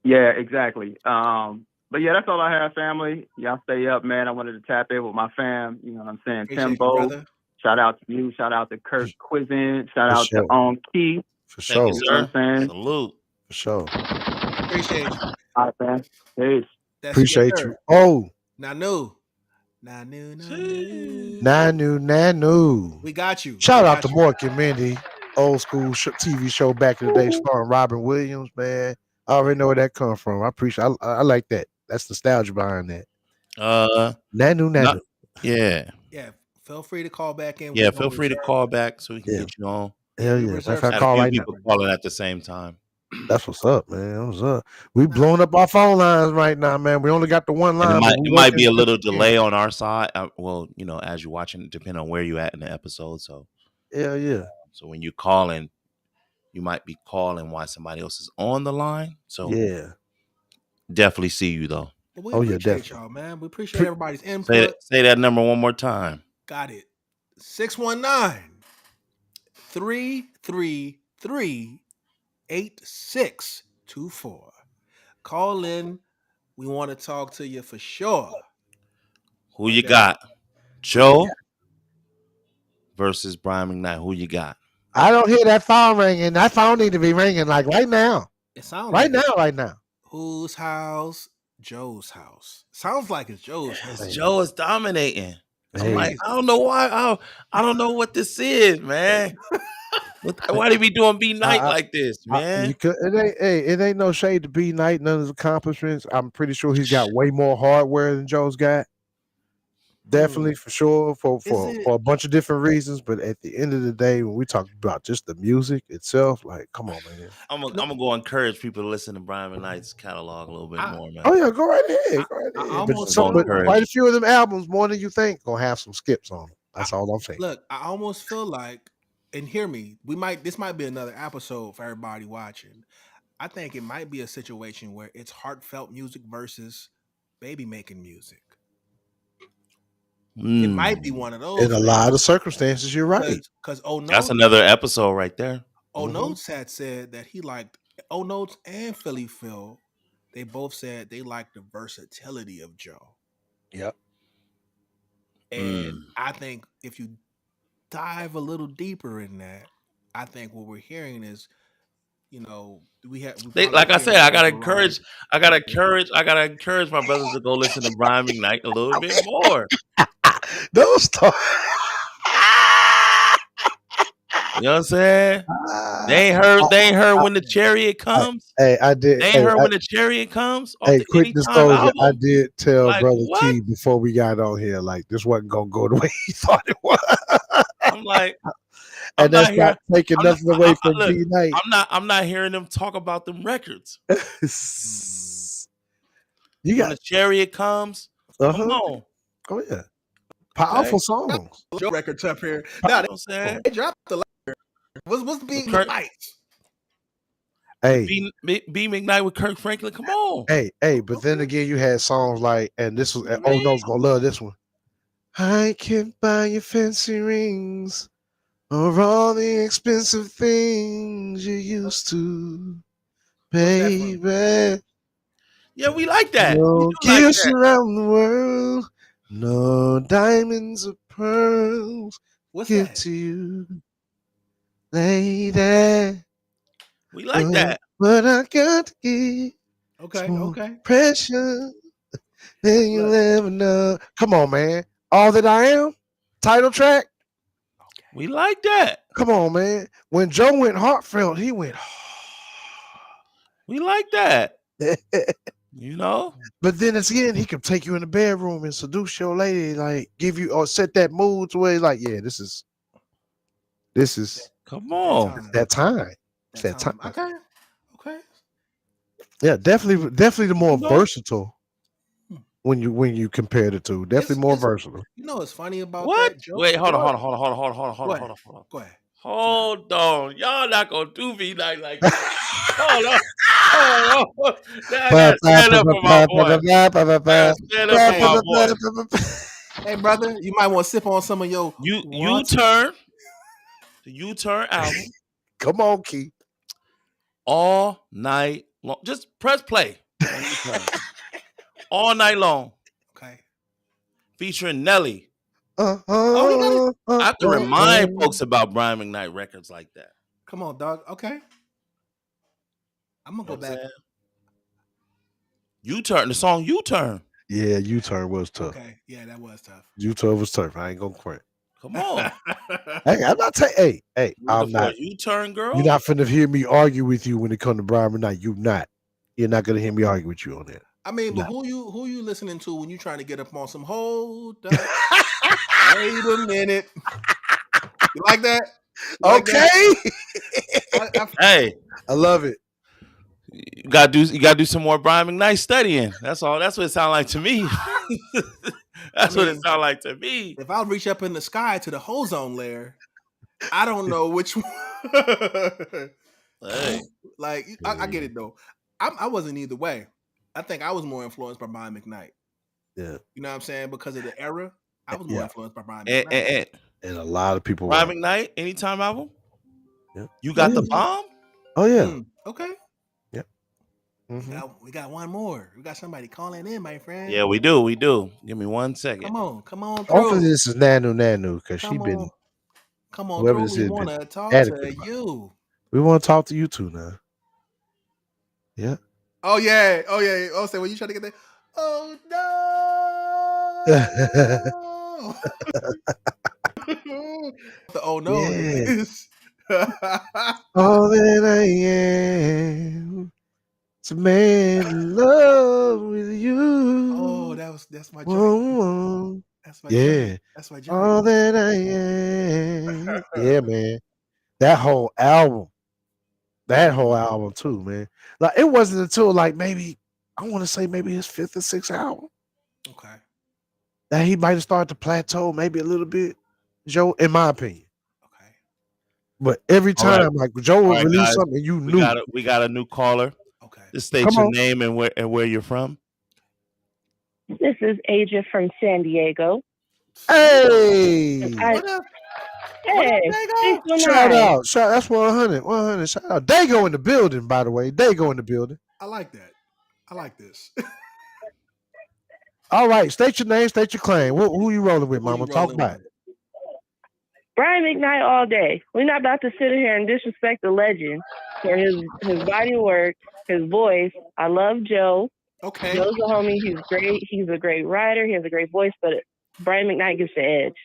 Yeah, exactly. But yeah, that's all I have, family. Y'all stay up, man. I wanted to tap in with my fam. You know what I'm saying? Appreciate Timbo. Shout out to you. Shout out to Kurt Quizzin. Shout out to On Key. For sure. Thank you, sir. You know what I'm saying? Salute. For sure. Appreciate you. All right, man. Peace. Appreciate you. Oh. Nanu. Nanu. We got you. Shout out to Mork and Mindy. Old school TV show back in the day starring Robin Williams, man. I already know where that come from. I appreciate I like that. That's nostalgia behind that. Nanu. Yeah. Yeah. Feel free to call back in. Yeah, feel free to call back so we can get you on. Hell yeah. That's a few people calling at the same time. That's what's up, man. What's up? We blowing up our phone lines right now, man. We only got the one line. It might be a little delay on our side. Well, you know, as you're watching, depending on where you're at in the episode. So yeah. So when you're calling, you might be calling while somebody else is on the line. So yeah, definitely see you though. Well, we appreciate y'all, man. We appreciate everybody's input. Say that number one more time. Got it. 619-333-8624. Call in. We want to talk to you for sure. Who you got? Joe, versus Brian McKnight. Who you got? I don't hear that phone ringing. That phone need to be ringing like right now. It sounds right like now, right now. Whose house? Joe's house. Sounds like it's Joe's house. Joe is dominating. I'm Hey. like, I don't know why. I don't know what this is, man. Why they be doing B Night like this, man? It ain't no shade to B Night, none of his accomplishments. I'm pretty sure he's got way more hardware than Joe's got. Definitely, for sure, for a bunch of different reasons. But at the end of the day, when we talk about just the music itself, like, come on, man. I'm gonna go encourage people to listen to Brian McKnight's catalog a little bit more, man. Oh yeah, go right ahead. But quite a few of them albums, more than you think, gonna have some skips on them. That's all I'm saying. Look, I almost feel like, and hear me, this might be another episode for everybody watching. I think it might be a situation where it's heartfelt music versus baby making music. It might be one of those. In a lot of circumstances, you're right. Because that's another episode right there. Notes had said that he liked Notes and Philly Phil. They both said they liked the versatility of Joe. Yep. And I think if you dive a little deeper in that, I think what we're hearing is, like I said, I gotta encourage my brothers to go listen to Brian McKnight a little bit more. Those stories. You know what I'm saying? They ain't heard when the chariot comes. I did. They ain't heard when the chariot comes. Hey, quick disclosure. I did tell Brother T before we got on here, like, this wasn't gonna go the way he thought it was. I'm like, and that's not taking nothing away from B Night. I'm not hearing them talk about them records. You got when the chariot comes. Come on. Oh yeah. Powerful songs. Joe records up here. Now they dropped the letter. What's B McKnight? Hey, B McKnight with Kirk Franklin. Come on. Hey, but then again, you had songs like, and this was Oh No's gonna love this one. I can't buy you fancy rings or all the expensive things you used to, baby. Yeah, we like that. No gifts around the world. No diamonds or pearls. What's give that? To you, lady. We like that. But I got to give. Okay. Pressure. Then you'll ever know. Come on, man. All That I Am. Title track. We like that. Come on, man. When Joe went heartfelt, he went. We like that. But then again, he can take you in the bedroom and seduce your lady, like give you or set that mood to where he's like, yeah, this is come on. That time. Okay. Yeah, definitely the more versatile when you compare the two. Definitely more versatile. You know what's funny about what? That, Joe? Wait, hold on. Go ahead. Hold on. Y'all not gonna do me like that. Hold on. I gotta stand up for my boy. Hey, brother, you might want to sip on some of your U-Turn. The U-Turn album. Come on, Keith. All night long. Just press play. All night long. Okay. Featuring Nelly. I have to remind folks about Brian McKnight records like that. Come on, dog. Okay. I'm gonna go back. U-Turn, the song U-Turn. Yeah, U-Turn was tough. Okay, yeah, that was tough. U-Turn was tough. I ain't gonna quit. Come on. Hey, I'm not saying. Hey, I'm not. U-Turn, girl. You're not finna hear me argue with you when it comes to Brian McKnight. You're not gonna hear me argue with you on that. I mean, but who you listening to when you trying to get up on some hold up? Wait a minute. You like that? Hey, I love it. You gotta do some more Brian McKnight studying. That's all. That's what it sounds like to me. What it sounds like to me. If I reach up in the sky to the ozone layer, I don't know which one. Hey. Like I get it though. I wasn't either way. I think I was more influenced by Brian McKnight. Yeah. You know what I'm saying? Because of the era, I was more influenced by Brian McKnight. And a lot of people. Brian McKnight, Anytime album? Yeah. You got the bomb? Oh, yeah. Okay. Yep. Mm-hmm. We got one more. We got somebody calling in, my friend. Yeah, we do. Give me 1 second. Come on. Hopefully this is Nanu because she been Come on Whoever through. this We is want been to talk adequate to about. you. We want to talk to you too now. Yeah. Oh yeah. Oh, say, well, you trying to get that? Oh no. The oh no Yeah. is. All that I am. It's a man in love with you. Oh, that's my joint. Whoa. That's my Yeah. joint. That's my joint. All that I am. Yeah, man. That whole album. That whole album too, man. Like it wasn't until like maybe I want to say maybe his fifth or sixth album Okay. that he might have started to plateau maybe a little bit, Joe, in my opinion. Okay. But every All right. time like Joe All would right, release guys. something, you We knew. got a new caller. Okay. Just state Come your on. name and where you're from. This is Aja from San Diego. Hey. What up? Hey, Dago? Shout out. That's 100. 100. Shout out. Dago in the building, by the way. Dago in the building. I like that. I like this. All right. State your name, state your claim. Who you rolling with, Who you mama? Talk rolling about it. Brian McKnight all day. We're not about to sit here and disrespect the legend for his body work, his voice. I love Joe. Okay. Joe's a homie. He's great. He's a great writer. He has a great voice, but Brian McKnight gets the edge.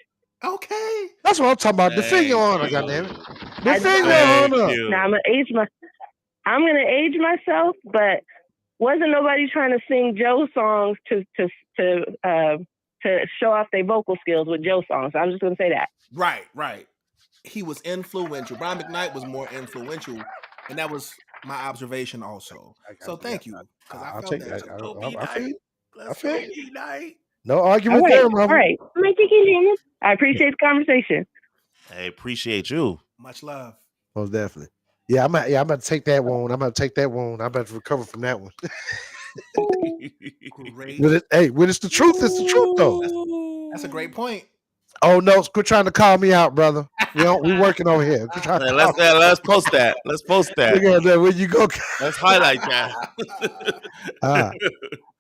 Okay. That's what I'm talking about. Defend your honor, goddammit. Defend your honor. Now I'm gonna age myself, but wasn't nobody trying to sing Joe songs to show off their vocal skills with Joe songs. I'm just gonna say that. Right. He was influential. Brian McKnight was more influential, and that was my observation also. So thank you, because I felt that. I feel you. I feel you. McKnight. No argument there, mama. All right. I appreciate the conversation. Hey, appreciate you. Much love. Most definitely. Yeah, I'm about to take that one. I'm about to recover from that one. Great. When it's the truth, it's the truth though. That's a great point. Oh no, quit trying to call me out, brother. We working over here. Let's post that. Let's post that. Look at that. Where you go? Let's highlight that.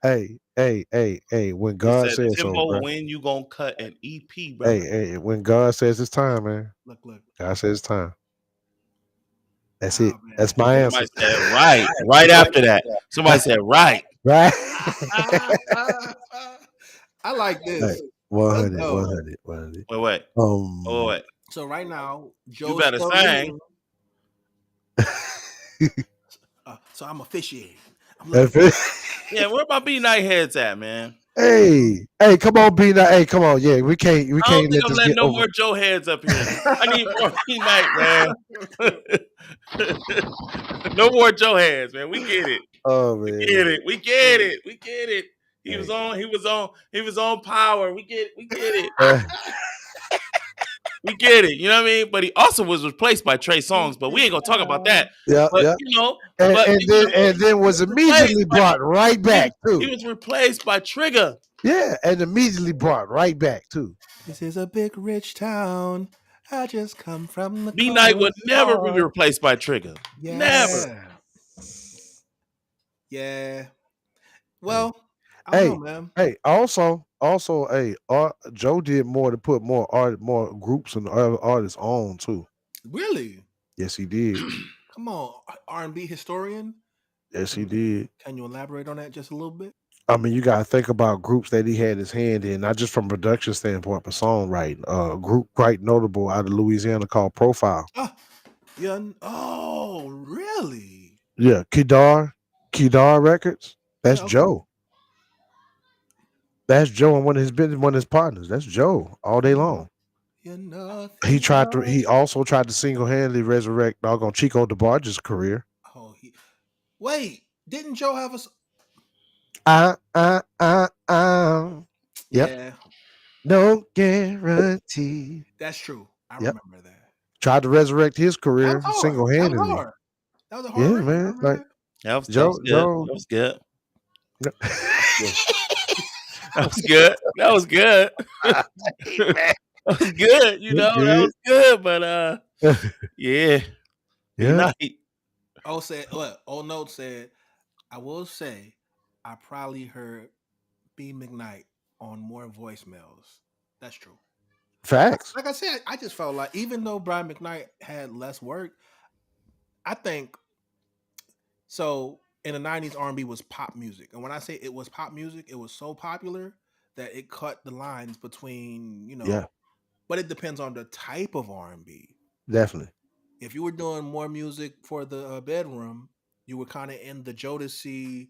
Hey. When God says so, bro. When you gonna cut an EP, bro? Hey. When God says it's time, man. Look. God says it's time. That's it. Man. That's my answer. Somebody said right after that. Somebody said right. Right. I like this. Hey, 100. Wait. Wait. So right now, Joe. You better sing. So I'm officiating. Yeah, where my B-Night heads at, man? Hey, come on, B-Night. Hey, come on. Yeah, we can't I don't think I'm letting no more Joe heads up here. I need more B-Night, man. No more Joe heads, man. We get it. Oh man. We get it. He was on power. We get it. We get it. You know what I mean? But he also was replaced by Trey Songz, but we ain't gonna talk about that. Yeah. And then was immediately brought right back too. He was replaced by Trigger. Yeah, and immediately brought right back too. This is a big rich town. I just come from the B-Night would never be replaced by Trigger. Yeah. Never. Yeah. Well, I don't know, man. Hey, also, Joe did more to put more groups and artists on too. Really? Yes, he did. Come on, R&B historian. Yes, he did. Can you elaborate on that just a little bit? I mean, you gotta think about groups that he had his hand in, not just from production standpoint, but songwriting. A group quite notable out of Louisiana called Profile. Oh, really? Yeah, Kedar Records. That's Joe. That's Joe and one of his partners. That's Joe all day long. He also tried to single-handedly resurrect doggone Chico DeBarge's career. Oh, wait, didn't Joe have Yep. Yeah. No guarantee. That's true. I remember that. Tried to resurrect his career single-handedly. That was a hard record, man. Like that was Joe. That was good. That was good. That was good. That was good. You know, that was good. But yeah. Night. Old Note said, I will say, I probably heard B. McKnight on more voicemails. That's true. Facts. Like I said, I just felt like even though Brian McKnight had less work, I think so. In the '90s, R&B was pop music, and when I say it was pop music, it was so popular that it cut the lines between Yeah, But it depends on the type of R&B. definitely. If you were doing more music for the bedroom, you were kind of in the Jodeci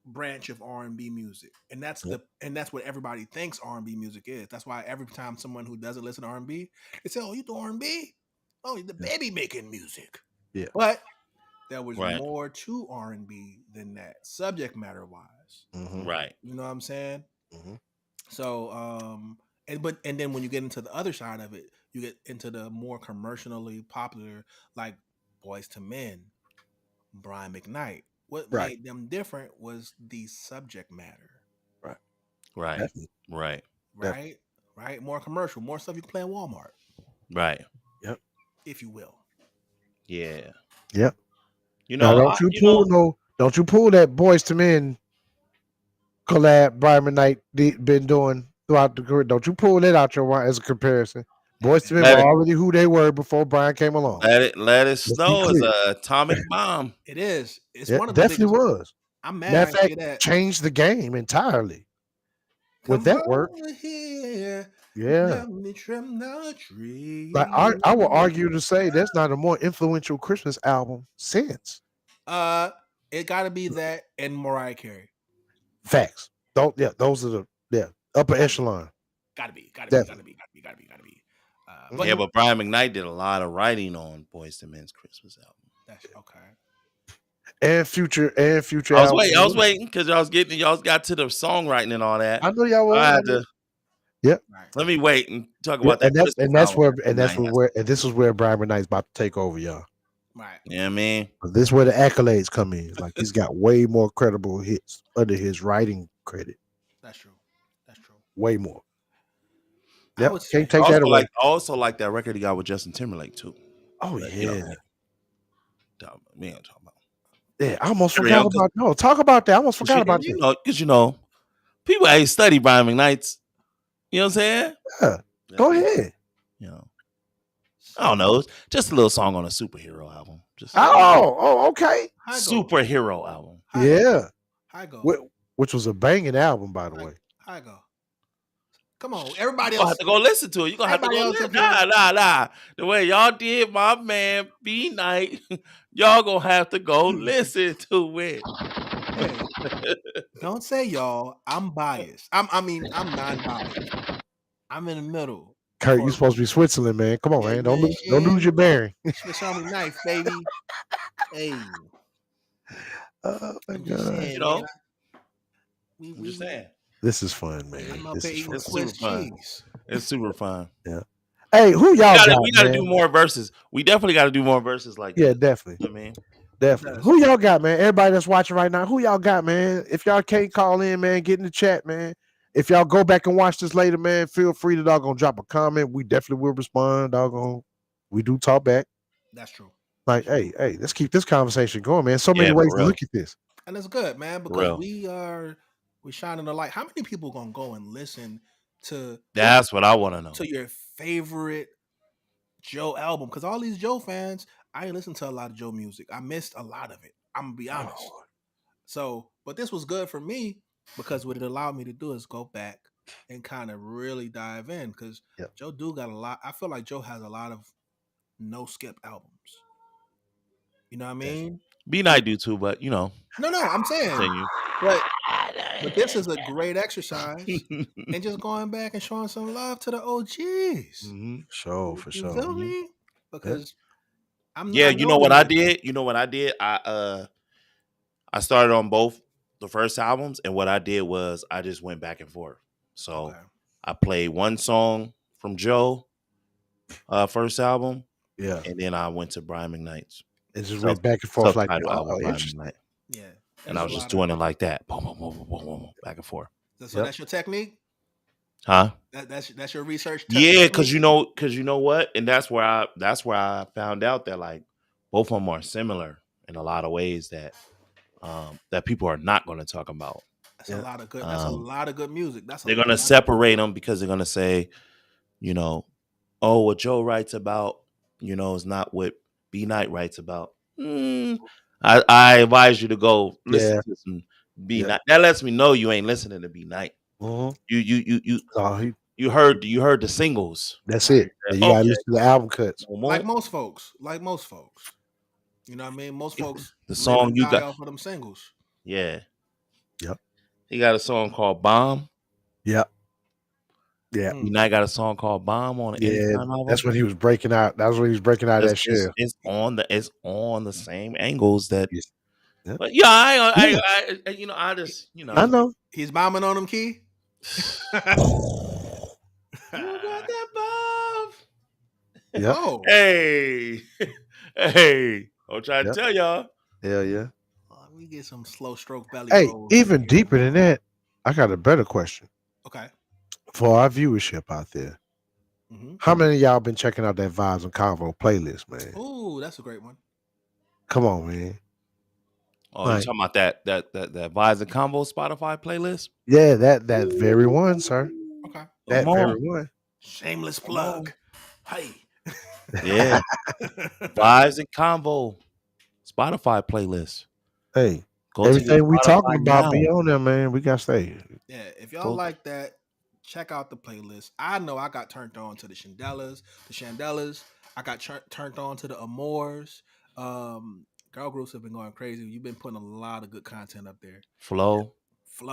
branch of R&B music, and Yep. that's what everybody thinks R&B music is. That's why every time someone who doesn't listen to R&B, they say, "Oh, you do R&B? Oh, the Yeah. baby making music." Yeah. But there was Right. more to R&B than that, subject matter wise. Mm-hmm. Right. You know what I'm saying? Mm-hmm. So, and then when you get into the other side of it, you get into the more commercially popular, like Boys to Men, Brian McKnight. What Right. made them different was the subject matter, Right. Right. Definitely. Right. right? Right? More commercial, more stuff you can play in Walmart, Right. Yep. if you will. Yeah. Yep. You Now, know, don't you pull that Boys to Men collab Brian McKnight been doing throughout the career. Don't you pull that out your as a comparison. Hey Boys to man, Men let were it already who they were before Brian came along. let it Let's be snow is clear. a atomic bomb. it is. It's Yeah, one of the definitely biggest. was. I'm mad Matter I of didn't fact, say that. changed the game entirely with Come that work. over here, Yeah. let me trim the Like tree. I will argue to say that's not a more influential Christmas album since. It got to be that and Mariah Carey. Facts. Those are the upper Gotta be. echelon. Gotta be. Definitely. But Yeah, but Brian McKnight did a lot of writing on Boyz II Men's Christmas album. that's okay. And future I album. was waiting because y'all got to the songwriting and all that. I know y'all was. I had to Yep. Right. let me wait and talk Yeah, about that Christmas that's album. where and this is where Brian McKnight's about to take over, y'all. Right. You know what I mean? This is where the accolades come in. Like he's got way more credible hits under his writing credit. That's true. That's true. Way more. I Yep. would say Can't take that away. I also like that record he got with Justin Timberlake too. Oh But, yeah. We ain't talking about. Yeah, I almost There we forgot go, 'cause- about talk about that. I almost forgot about that. Because people ain't study Brian McKnight's. You know what I'm saying? Yeah. Go ahead. You know, I don't know. It's just a little song on a superhero album. Just okay. superhero album. Yeah. Hi go. Which was a banging album, by the way. Hi go. Come on, everybody You gonna else. have to go listen to it. You gonna have to go Everybody else listen. up here- Nah. The way y'all did my man B Night, y'all gonna have to go listen to it. Hey, don't say y'all. I'm biased. I'm non-biased. I'm in the middle. Kurt, you supposed to be Switzerland, man. Come on, Yeah, man. Don't lose your bearing. Swiss Army knife, baby. Hey. Oh my I'm just god. saying, You know, man. I'm just saying. This is fun, man. I'm up This here is eating fun. It's Swiss super fun. cheese. It's super fun. Yeah. Hey, who y'all got? We gotta man? do more verses. We definitely gotta do more verses like Yeah, this. definitely. You know what I mean? Definitely. Who y'all got, man? Everybody that's watching right now, who y'all got, man? If y'all can't call in, man, get in the chat, man. If y'all go back and watch this later, man, feel free to doggone drop a comment. We definitely will respond, doggone. We do talk back. That's true. Like, hey, let's keep this conversation going, man. So many Yeah, ways for to real. look at this. And it's good, man, For because real. we shining the light. How many people gonna go and listen to That's what I want to know. to your favorite Joe album? Because all these Joe fans, I ain't listened to a lot of Joe music. I missed a lot of it. I'm gonna be honest. Oh. So, but this was good for me because what it allowed me to do is go back and kind of really dive in because Yep. Joe do got a lot. I feel like Joe has a lot of no skip albums. You know what I mean? B Night do too, but you know. No, I'm saying, Continue. but this is a great exercise and just going back and showing some love to the OGs. Mm-hmm. For You sure. feel me? Because Yeah, you know what I did? You know what I did? I started on both the first albums, and what I did was I just went back and forth. So Okay. I played one song from Joe, first album, Yeah. and then I went to Brian McKnight's. It just went back and forth like Self-titled album, Brian interesting. McKnight. Yeah. And I was just doing it like that. Boom, boom, boom, boom, boom, boom, back and forth. So that's your technique? Huh? That's your research. Yeah, because you know what, and that's where I found out that like both of them are similar in a lot of ways that that people are not going to talk about. That's a lot of good. That's a lot of good music. They're gonna separate them because they're gonna say, what Joe writes about, is not what B Night writes about. I advise you to go listen to some B Night. That lets me know you ain't listening to B Night. You heard the singles. That's it. You gotta listen to the album cuts. Like most folks. You know what I mean? Most folks the song you got off of them singles. Yeah. Yep. He got a song called Bomb. Yep. Yeah. B-Night got a song called Bomb on the Anytime album. That's when he was breaking out. That was when he was breaking out that shit. It's on the same angles that. Yep. But I just I know he's bombing on him, Key. You got that bomb. Yep. Oh. Hey. I'm trying to tell y'all. Hell yeah. Let me get some slow stroke belly. Hey, even deeper than that, I got a better question. Okay. For our viewership out there, how many of y'all been checking out that Vibes and Convo playlist, man? Ooh, that's a great one. Come on, man. Oh, you talking about that Vibes and Convo Spotify playlist? Yeah, that very one, sir. Okay. That very one. Shameless plug. Hey. Yeah. Vibes and Convo Spotify playlist. Hey, everything we talking about be on there, man. We got to stay. Yeah, if y'all like that, check out the playlist. I know I got turned on to the Shandellas. I got turned on to the Amores. Girl groups have been going crazy. You've been putting a lot of good content up there. Flow. But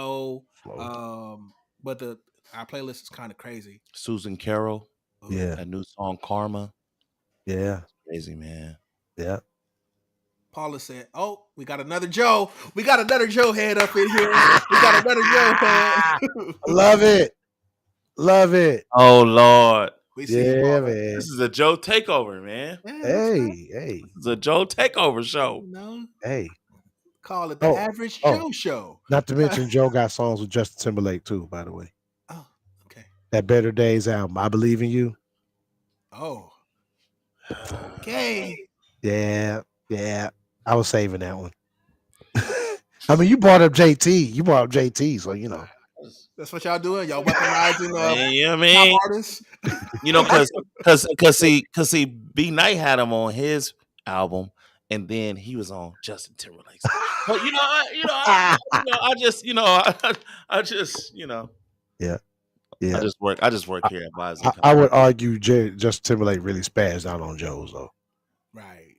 our playlist is kind of crazy. Susan Carroll. Yeah. That new song Karma. Yeah. Crazy, man. Yeah. Paula said, "Oh, we got another Joe. We got another Joe head up in here. We got another Joe head. Love it. Love it. Oh, Lord. Man. This is a Joe takeover, man. Hey. This is a Joe takeover show. Hey. Call it the Average Joe Show. Not to mention Joe got songs with Justin Timberlake too, by the way. Oh, okay. That Better Days album, I Believe in You. Oh. Okay. Yeah. I was saving that one. I mean, you brought up JT. So that's what y'all doing. Y'all weaponizing yeah, man. artists. Cause see, B Night had him on his album, and then he was on Justin Timberlake's. But I just Yeah. I just work here at Vibes. I would argue Justin Timberlake really spazzed out on Joe's though. Right.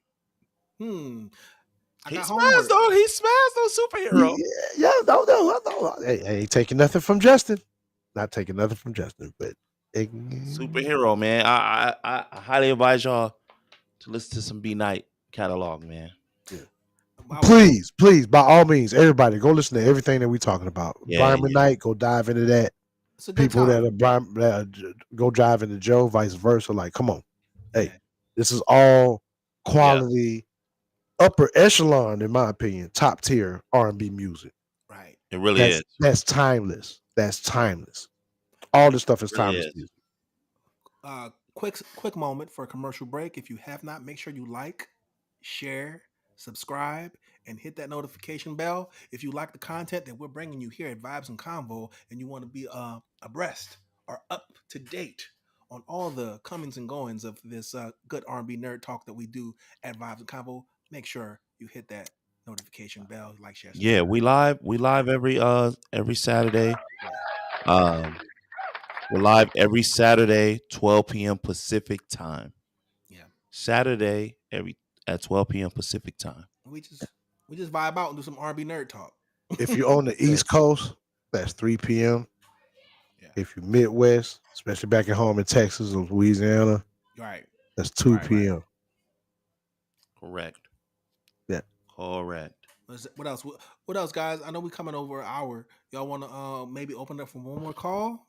He smashed on Superhero. Yeah. No. Hey, I ain't taking nothing from Justin. Not taking nothing from Justin, but Superhero, man. I highly advise y'all to listen to some B Night catalog, man. Yeah. Please, by all means, everybody go listen to everything that we're talking about. Brian McKnight, go dive into that. People that are go dive into Joe, vice versa. Like, come on, hey, this is all quality, upper echelon, in my opinion, top tier R&B music. Right, it really is. That's timeless. All this stuff is timeless music. Quick moment for a commercial break. If you have not, make sure you like, share, subscribe, and hit that notification bell. If you like the content that we're bringing you here at Vibes and Convo, and you want to be abreast or up to date on all the comings and goings of this good R&B nerd talk that we do at Vibes and Convo, make sure you hit that notification bell, like, share, subscribe. Yeah, we live every Saturday. We're live every Saturday, 12 p.m. Pacific time. Yeah. Saturday at 12 p.m. Pacific time. We just vibe out and do some R&B nerd talk. If you're on the East Coast, that's 3 p.m. Yeah. If you're Midwest, especially back at home in Texas or Louisiana, right, that's 2 p.m. Right. Correct. Yeah. Correct. What else? What else, guys? I know we're coming over an hour. Y'all want to maybe open up for one more call?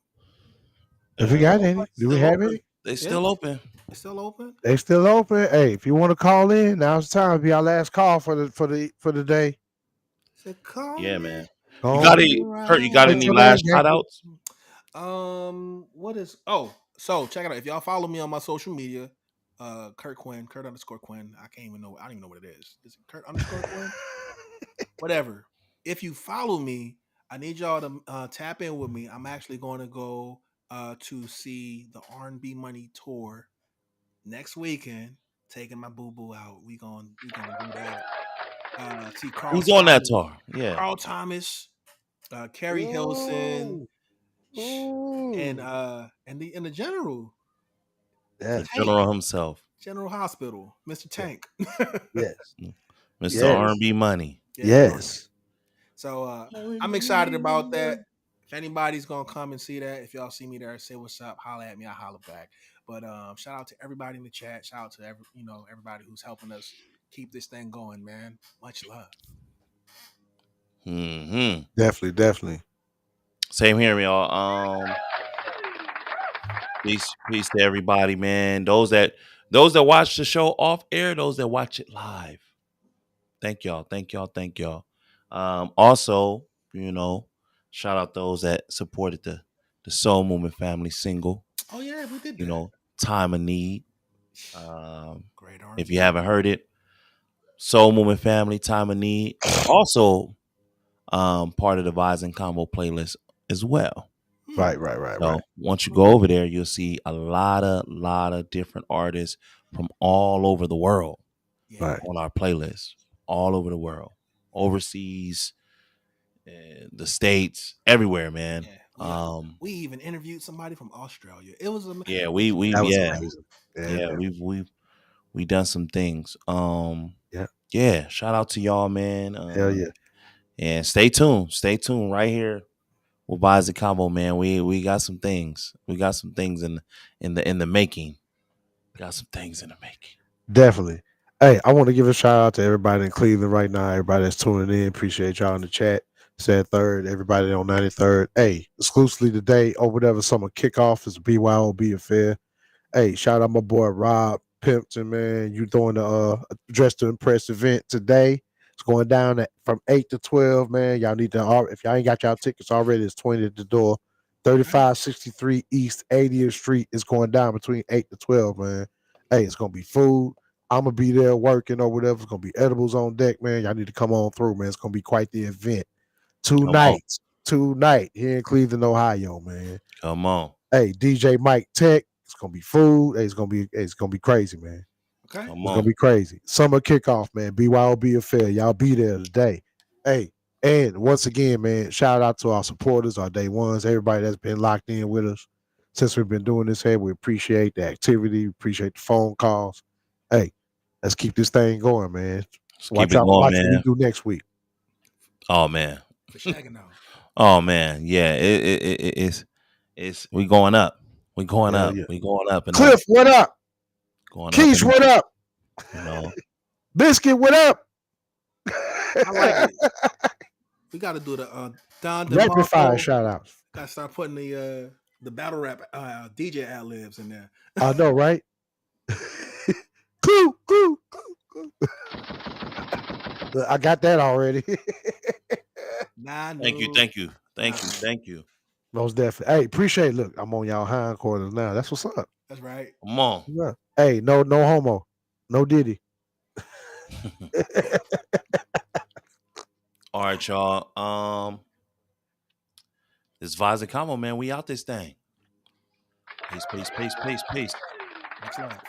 If we got any, do we have any? They still open. They still open. They still open. Hey, if you want to call in, now's the time. Be our last call for the day. Yeah, man. You got any last shout outs? What is? Oh, so check it out. If y'all follow me on my social media, Kurt _Quinn. I don't even know what it is. Is it Kurt _Quinn? Whatever. If you follow me, I need y'all to tap in with me. I'm actually going to go to see the R&B Money tour next weekend. Taking my boo boo out. We gonna do that. See Carl Who's on that Thomas, tour? Yeah. Carl Thomas, Carrie Hilson, and Ooh. the general, The Yes. Tank, general himself. General Hospital, Mr. Yeah. Tank. Yes. Mr. Yes. R&B Money. Yeah. Yes. So I'm excited about that. If anybody's gonna come and see that, if y'all see me there, say what's up, holla at me, I holla back. But shout out to everybody in the chat. Shout out to everybody who's helping us keep this thing going, man. Much love. Mm-hmm. Definitely. Same here, y'all. Peace to everybody, man. Those that watch the show off air, those that watch it live. Thank y'all. Also, shout out those that supported the Soul Movement family single. Oh yeah, we did that. Time of Need. Great If R&B. you haven't heard it, Soul Movement family, Time of Need. Also, part of the Vibes and Combo playlist as well. Right. So once you go over there, you'll see a lot of different artists from all over the world Yeah. on our playlist, all over the world, overseas, the States, everywhere, man. Yeah. We even interviewed somebody from Australia. It was amazing. Yeah, That was amazing. Yeah, we done some things. Yeah. Yeah, shout out to y'all, man. Hell yeah. And stay tuned right here with Vibes and Combo, man. We got some things. We got some things in the making. Got some things in the making. Definitely. Hey, I want to give a shout out to everybody in Cleveland right now. Everybody that's tuning in. Appreciate y'all in the chat. Said third, everybody on 93rd. Hey, exclusively today or whatever summer kickoff is BYOB affair. Hey, shout out my boy Rob Pimpton, man. You doing the Dress to Impress event today. It's going down from 8 to 12, man. Y'all need to, if y'all ain't got y'all tickets already, it's 20 at the door. 3563 East 80th Street is going down between 8 to 12, man. Hey, it's going to be food. I'm going to be there working or whatever. It's going to be edibles on deck, man. Y'all need to come on through, man. It's going to be quite the event. Tonight here in Cleveland, Ohio, man. Come on. Hey, DJ Mike Tech. It's gonna be food. Hey, it's gonna be crazy, man. Okay. Come It's on. gonna be crazy. Summer kickoff, man. BYOB affair. Y'all be there today. Hey, and once again, man, shout out to our supporters, our day ones, everybody that's been locked in with us since we've been doing this here. We appreciate the activity, appreciate the phone calls. Hey, let's keep this thing going, man. Keep it going, watch man. what we do next week. Oh man. For shagging out. Oh man, yeah. It's we going up. We going Hell up. yeah. We going up and Cliff, up. what up? Going Keish, up. what up? And Biscuit, what up? I like it. We got to do the Don Rapid fire DeMarco. shout outs. Got to start putting the battle rap DJ ad libs in there. I know, right? Clue. I got that already. Thank you. Most definitely. Hey, appreciate it. Look, I'm on y'all hindquarters now. That's what's up. That's right. Come on. Yeah. Hey, no homo. No Diddy. All right, y'all. This Vibes and Combo, man. We out this thing. Peace. Much love.